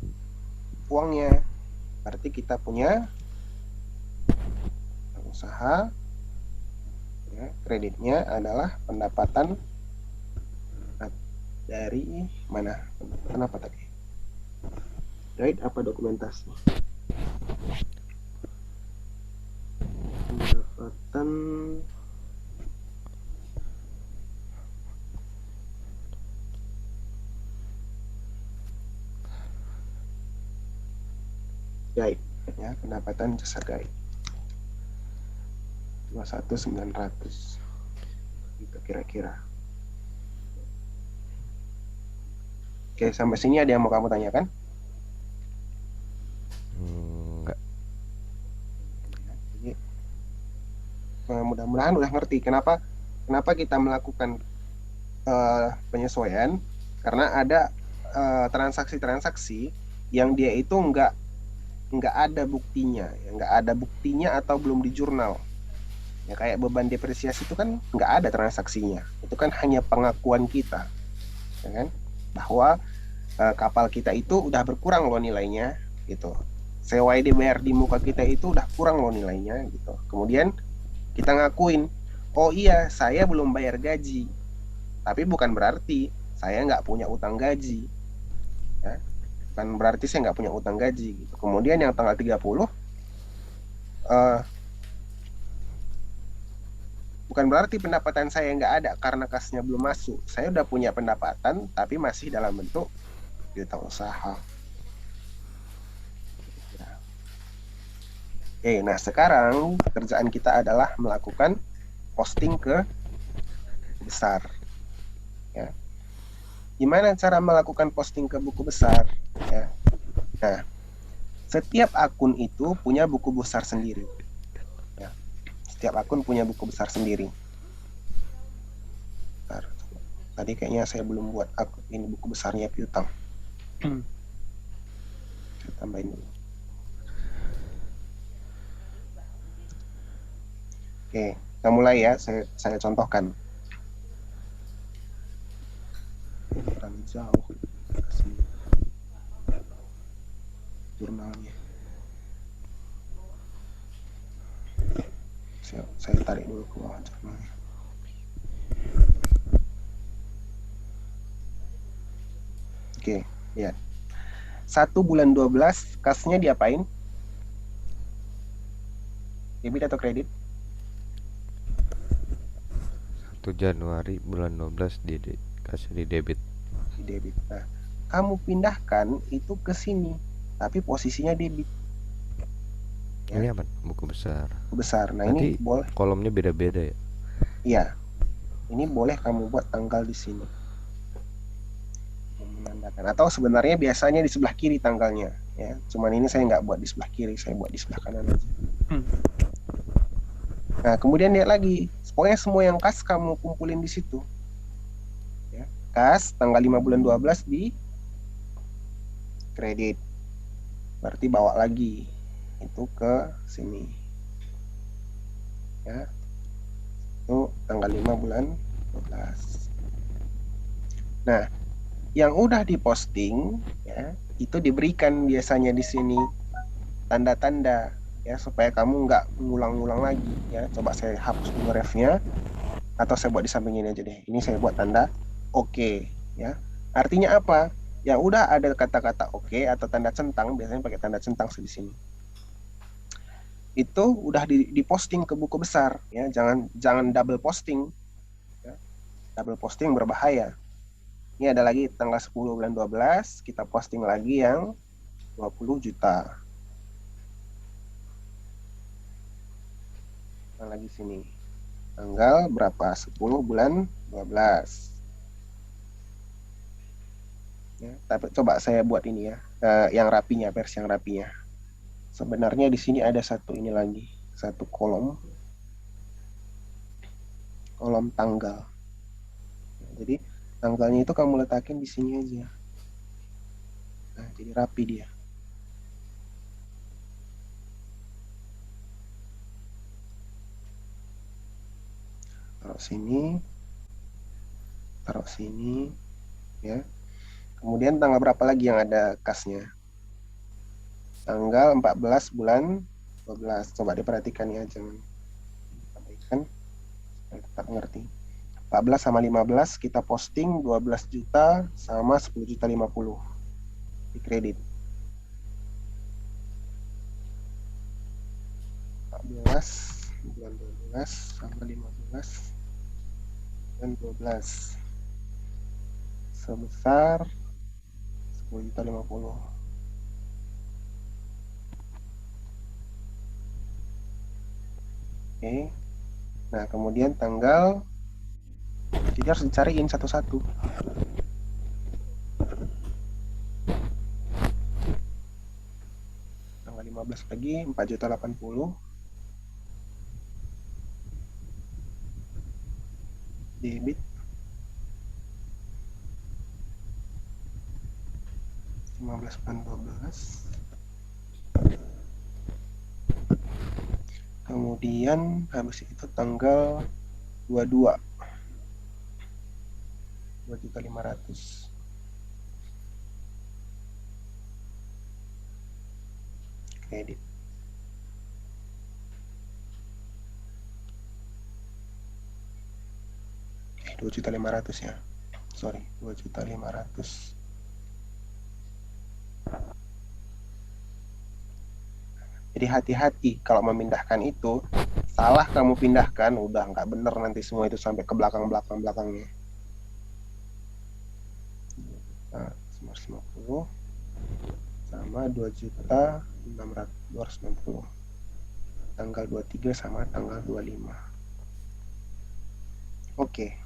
uangnya. Berarti kita punya usaha, ya, kreditnya adalah pendapatan dari mana? Kenapa tadi? Guide apa dokumentasi? Pendapatan guide, ya, pendapatan jasa guide 21.900 gitu kira-kira. Oke, sampai sini ada yang mau kamu tanyakan? Enggak. Jadi, mudah-mudahan udah ngerti kenapa kita melakukan penyesuaian, karena ada transaksi-transaksi yang dia itu nggak ada buktinya, ya, nggak ada buktinya atau belum di jurnal. Ya kayak beban depresiasi itu kan nggak ada transaksinya, itu kan hanya pengakuan kita, ya kan, bahwa kapal kita itu udah berkurang loh nilainya, gitu. Sewa yang dibayar di muka kita itu udah kurang loh nilainya, gitu. Kemudian kita ngakuin, oh iya saya belum bayar gaji, tapi bukan berarti saya nggak punya utang gaji, ya. Bukan berarti saya nggak punya utang gaji, gitu. Kemudian yang tanggal 30 bukan berarti pendapatan saya nggak ada karena kasnya belum masuk. Saya udah punya pendapatan, tapi masih dalam bentuk piutang usaha. Oke, nah sekarang pekerjaan kita adalah melakukan posting ke besar. Ya. Gimana cara melakukan posting ke buku besar? Ya. Nah, setiap akun itu punya buku besar sendiri. Ya. Setiap akun punya buku besar sendiri. Bentar. Tadi kayaknya saya belum buat akun ini buku besarnya piutang. Saya tambahin dulu. Oke, kita mulai ya. Saya contohkan. Terlalu jauh kasih jurnalnya. Saya tarik dulu ke bawah jurnalnya. Oke, ya. 1 bulan 12 kasnya diapain? Debit atau kredit? 1 Januari bulan 12 kasih di debit. Di debit. Nah, kamu pindahkan itu ke sini, tapi posisinya debit. Ya. Ini apa? Buku besar. Buku besar. Nah, Nanti ini boleh. kolomnya beda-beda ya. Iya. Ini boleh kamu buat tanggal di sini. Menandakan. Atau sebenarnya biasanya di sebelah kiri tanggalnya. Ya. Cuman ini saya nggak buat di sebelah kiri, saya buat di sebelah kanan aja. Nah, kemudian lihat lagi. Pokoknya semua yang kas kamu kumpulin di situ. Ya. Kas tanggal 5 bulan 12 di kredit. Berarti bawa lagi itu ke sini. Ya. Itu tanggal 5 bulan 12. Nah, yang udah diposting ya, itu diberikan biasanya di sini tanda-tanda ya supaya kamu nggak ngulang-ngulang lagi ya. Coba saya hapus dulu refnya atau saya buat di samping ini aja deh. Ini saya buat tanda oke ya. Artinya apa? Ya udah ada kata-kata oke atau tanda centang, biasanya pakai tanda centang di sini. Itu udah diposting ke buku besar ya. Jangan double posting. Ya. Double posting berbahaya. Ini ada lagi tanggal 10 bulan 12, kita posting lagi yang 20 juta. Lagi sini. Tanggal berapa? 10 bulan 12. Ya, tapi coba saya buat ini ya. Yang rapinya, versi yang rapinya. Sebenarnya di sini ada satu ini lagi. Satu kolom. Kolom tanggal. Jadi tanggalnya itu kamu letakin di sini aja. Nah, jadi rapi dia. Taruh sini, ya. Kemudian tanggal berapa lagi yang ada kasnya? Tanggal 14 bulan 12. Coba diperhatikan ya, jangan abaikan. Saya tetap ngerti. 14 sama 15 kita posting 12 juta sama 10 juta 50 di kredit. 14 bulan 12 sama 15 dan 12 sebesar 10 juta 50. Oke. Nah, kemudian tanggal, jadi harus dicariin satu-satu. Tanggal 15 lagi 4 juta 80. Debit 15 bulan 12. Kemudian habis itu tanggal 22 2 juta 500 kredit. Eh, 2 juta 500 ya. Sorry, 2 juta 500. Jadi hati-hati kalau memindahkan itu, salah kamu pindahkan, udah nggak bener nanti semua itu sampai ke belakangnya. Nah, 950 sama 2.600.260. Tanggal 23 sama tanggal 25. Oke.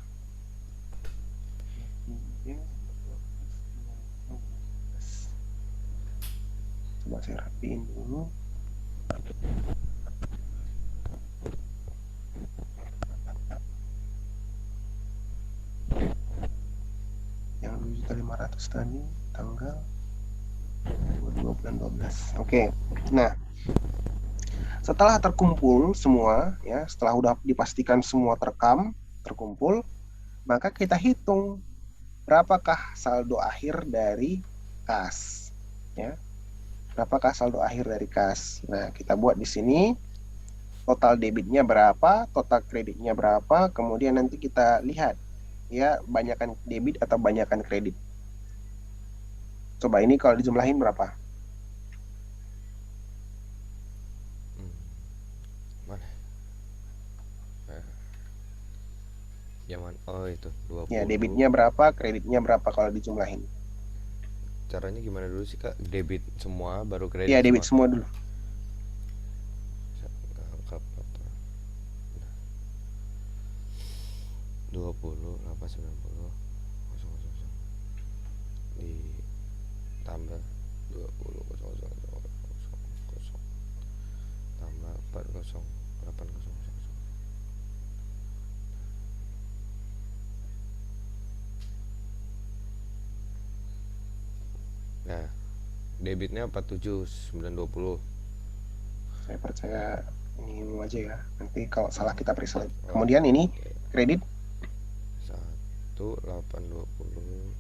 Coba saya rapiin dulu. Yang 2.500.000 tadi tanggal 22 bulan 12. Oke. Nah, setelah terkumpul semua ya, setelah udah dipastikan semua terekam, terkumpul, maka kita hitung berapakah saldo akhir dari kas ya. Berapakah saldo akhir dari kas? Nah, kita buat di sini total debitnya berapa, total kreditnya berapa, kemudian nanti kita lihat ya banyakkan debit atau banyakkan kredit. Coba ini kalau dijumlahin berapa? Mana? Zaman oh itu Ya, 20. debitnya berapa, kreditnya berapa kalau dijumlahin? Caranya gimana dulu sih, Kak? Debit semua baru Ya, kredit debit semua. semua dulu. Angka 20 890 ditambah 20 tambah 40 80. Nah, debitnya 47.920. Saya percaya ini aja ya. Nanti kalau salah kita periksa lagi. Oh, Kemudian ini kredit 1820.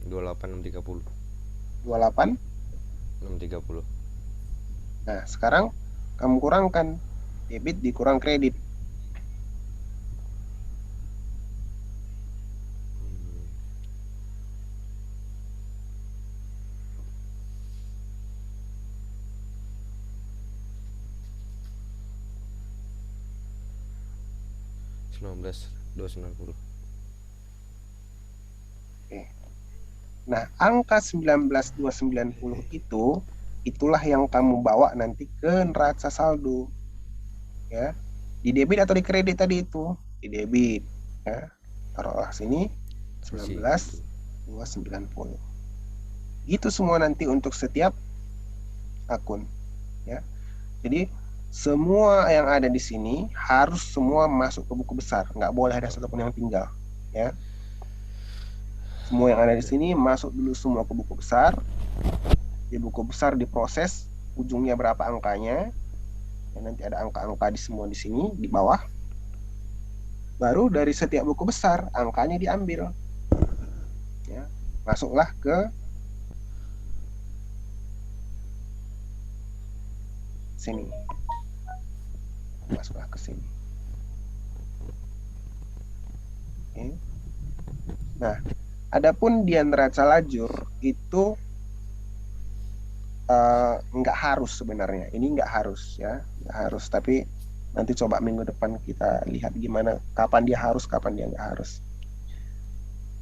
28630. 28. 630. Nah, sekarang kamu kurangkan debit dikurang kredit. 19.290. Oke. Nah, angka 19.290 itu itulah yang kamu bawa nanti ke neraca saldo ya. Di debit atau di kredit tadi itu? Di debit ya. Taruhlah sini Isi 19.290. Gitu semua nanti untuk setiap akun ya. Jadi semua yang ada di sini harus semua masuk ke buku besar, nggak boleh ada satupun yang tinggal ya. Semua yang ada di sini masuk dulu semua ke buku besar. Di buku besar diproses ujungnya berapa angkanya. Ya, nanti ada angka-angka di semua di sini di bawah. Baru dari setiap buku besar angkanya diambil. Ya, masuklah ke sini. Masuklah ke sini. Oke. Nah, adapun di neraca lajur itu nggak harus sebenarnya. Ini nggak harus ya, nggak harus. Tapi nanti coba minggu depan kita lihat gimana, kapan dia harus, kapan dia nggak harus.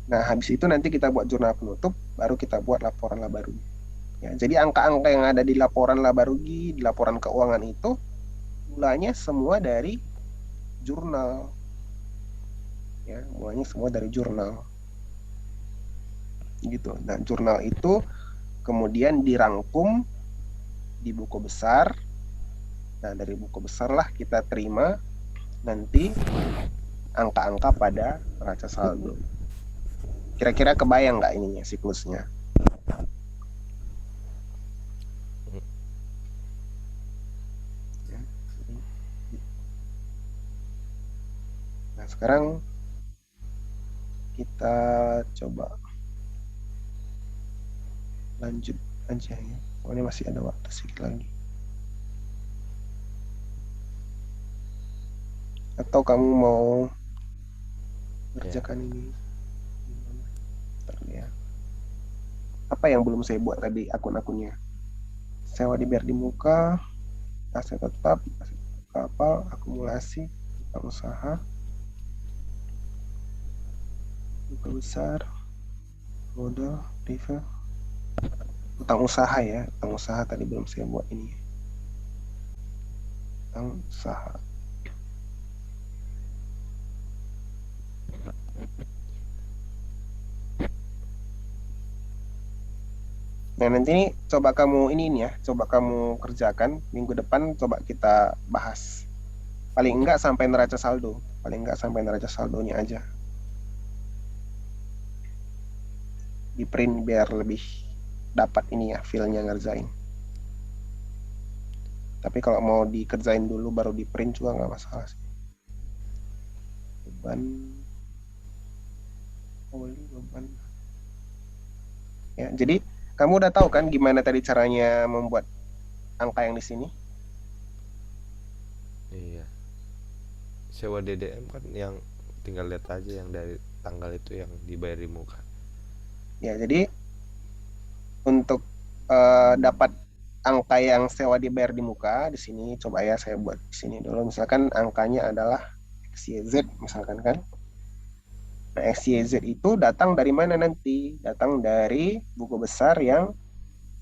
Nah, habis itu nanti kita buat jurnal penutup, baru kita buat laporan laba rugi. Ya, jadi angka-angka yang ada di laporan laba rugi, di laporan keuangan itu, mulanya semua dari jurnal. Ya, mulanya semua dari jurnal. Gitu. Nah, jurnal itu kemudian dirangkum di buku besar. Nah, dari buku besar lah kita terima nanti angka-angka pada neraca saldo. Kira-kira kebayang nggak ininya siklusnya? Ya. Nah, sekarang kita coba lanjut aja ya. Oh, ini masih ada waktu sedikit lagi. Atau kamu mau Ya, mengerjakan ini? Bentar ya. Apa yang belum saya buat tadi akun-akunnya? Sewa dibayar di muka, aset tetap, aset kapal, akumulasi, utang usaha, buka besar, modal, refill, utang usaha ya. Utang usaha tadi belum saya buat ini. Utang usaha. Nah, nanti ini coba kamu ini ya, coba kamu kerjakan minggu depan, coba kita bahas. Paling enggak sampai neraca saldo, paling enggak sampai neraca saldonya aja. Di print biar lebih dapat ini ya, feel-nya ngerjain. Tapi kalau mau dikerjain dulu baru di print juga nggak masalah sih. Beban, beban. Ya, jadi kamu udah tahu kan gimana tadi caranya membuat angka yang di sini? iya. Sewa DDM kan yang tinggal lihat aja yang dari tanggal itu yang dibayar di muka. Ya, jadi untuk dapat angka yang sewa dibayar di muka di sini coba ya saya buat di sini dulu. Misalkan angkanya adalah XYZ misalkan kan. Nah, XYZ itu datang dari mana nanti? Datang dari buku besar yang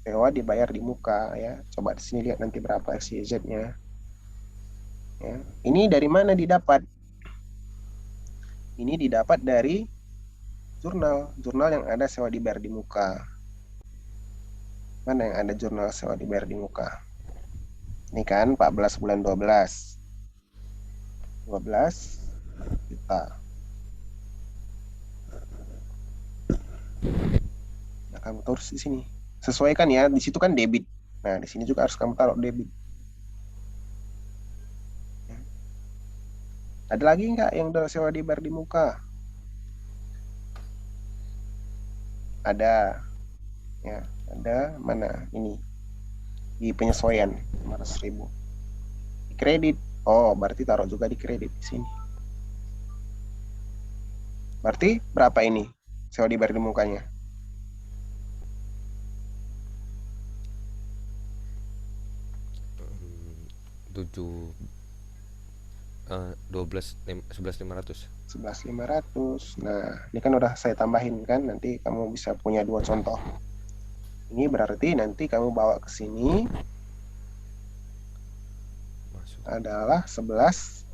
sewa dibayar di muka ya. Coba di sini lihat nanti berapa XYZ-nya. Ya. Ini dari mana didapat? Ini didapat dari jurnal yang ada sewa dibayar di muka. Mana yang ada jurnal sewa dibayar di muka? Ini kan 14 bulan 12. 12 juta. Nah, kamu terus di sini. Sesuaikan ya, di situ kan debit. Nah, di sini juga harus kamu taruh debit. Ada lagi nggak yang udah sewa dibayar di muka? Ada. Ya, ada mana? Ini. Di penyesuaian 500.000. Di kredit. Oh, berarti taruh juga di kredit di sini. Berarti berapa ini? Sewa dibayar di mukanya. 7 12 11.500. 11.500. Nah, ini kan udah saya tambahin kan. Nanti kamu bisa punya dua contoh. Ini berarti nanti kamu bawa ke sini Masuk adalah 400.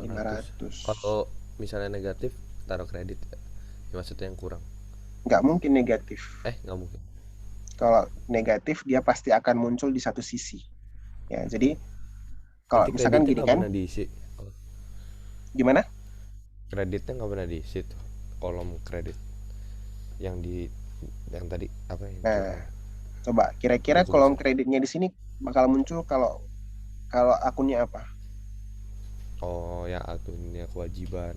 11.500. Kalau misalnya negatif taruh kredit ya. Ya, maksudnya yang kurang. Nggak mungkin negatif. Nggak mungkin. Kalau negatif dia pasti akan muncul di satu sisi. Ya, jadi kalau Berarti misalkan kreditnya gini nggak kan, pernah diisi. Oh, gimana? kreditnya nggak pernah diisi tuh. Kolom kredit yang di yang tadi apa yang Nah, jurnal coba kira-kira buku kolom besar. kreditnya di sini bakal muncul kalau kalau akunnya apa? Oh, ya akunnya kewajiban,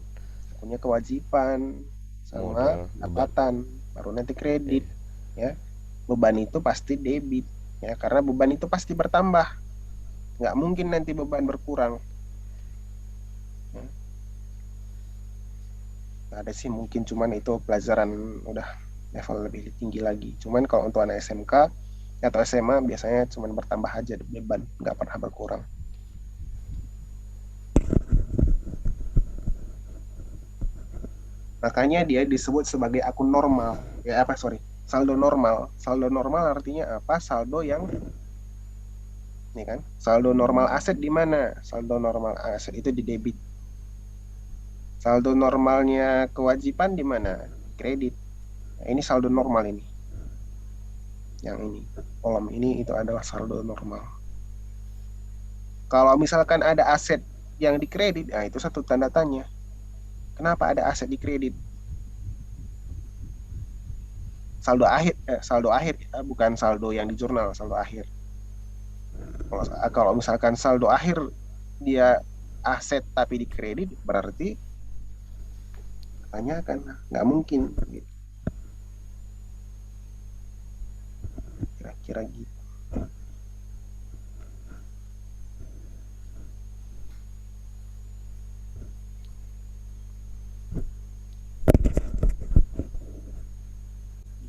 Akunnya kewajiban sama modal, beban. pendapatan, baru nanti kredit. Iya. Ya, beban itu pasti debit. Ya, karena beban itu pasti bertambah. Nggak mungkin nanti beban berkurang. Ya, nggak ada sih mungkin cuman itu pelajaran udah level lebih tinggi lagi. Cuman kalau untuk anak SMK atau SMA biasanya cuman bertambah aja beban, nggak pernah berkurang. Makanya dia disebut sebagai akun normal. Ya apa sorry, saldo normal. Saldo normal artinya apa? Saldo yang ini kan, saldo normal aset di mana? Saldo normal aset itu di debit. Saldo normalnya kewajiban di mana? Kredit. Nah, ini saldo normal ini. Yang ini, kolom ini itu adalah saldo normal. Kalau misalkan ada aset yang dikredit, nah itu satu tanda tanya. Kenapa ada aset dikredit? Saldo akhir bukan saldo yang di jurnal, saldo akhir. Kalau misalkan saldo akhir dia aset tapi dikredit, berarti tanyakan nggak mungkin. kira gitu.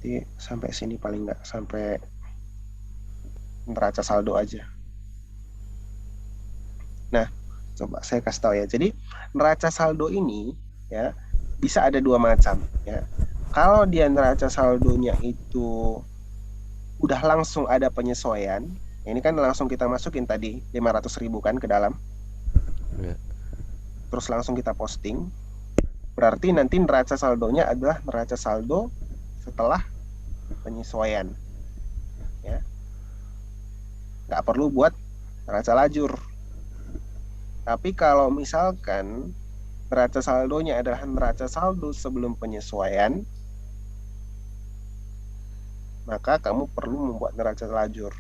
Jadi sampai sini paling nggak sampai neraca saldo aja. Nah, coba saya kasih tahu ya. Jadi neraca saldo ini ya bisa ada dua macam ya. Kalau dia neraca saldonya itu udah langsung ada penyesuaian, ini kan langsung kita masukin tadi 500.000 kan ke dalam, Ya. terus langsung kita posting, berarti nanti neraca saldonya adalah neraca saldo setelah penyesuaian ya. Nggak perlu buat neraca lajur. Tapi kalau misalkan neraca saldonya adalah neraca saldo sebelum penyesuaian, maka kamu perlu membuat neraca lajur.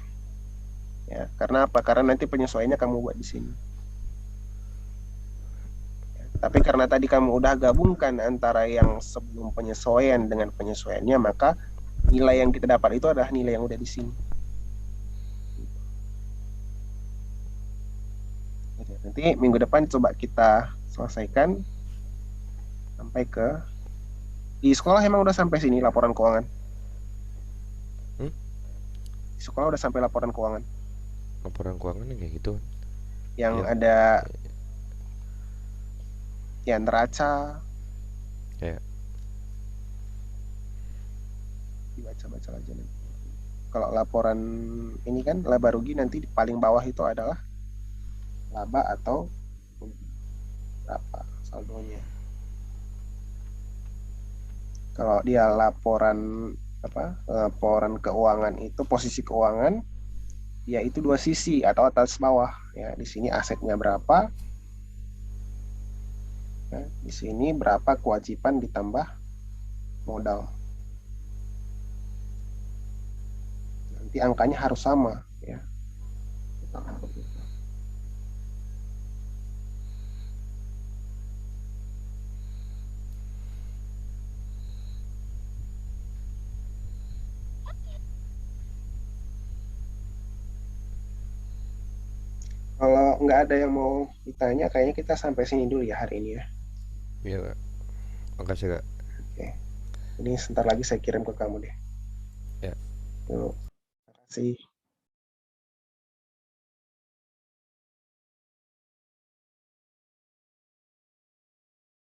Ya, karena apa? Karena nanti penyesuaiannya kamu buat di sini. Ya, tapi karena tadi kamu udah gabungkan antara yang sebelum penyesuaian dengan penyesuaiannya, maka nilai yang kita dapat itu adalah nilai yang udah di sini. Oke, nanti minggu depan coba kita selesaikan sampai ke di sekolah emang udah sampai sini laporan keuangan. Hmm? Di sekolah udah sampai laporan keuangan Laporan keuangan yang kayak gitu. yang Yang ada ya neraca, kayak dibaca-baca aja nanti. Kalau laporan ini kan laba rugi nanti di paling bawah itu adalah laba atau rugi. Berapa saldonya. Kalau dia laporan apa? Laporan keuangan itu posisi keuangan yaitu dua sisi atau atas bawah ya. Di sini asetnya berapa? Ya, di sini berapa kewajiban ditambah modal. Nanti angkanya harus sama ya. Kalau nggak ada yang mau ditanya, kayaknya kita sampai sini dulu ya hari ini ya. ya Kak. Makasih Kak. Oke, ini sebentar lagi saya kirim ke kamu deh. Ya. Terima kasih.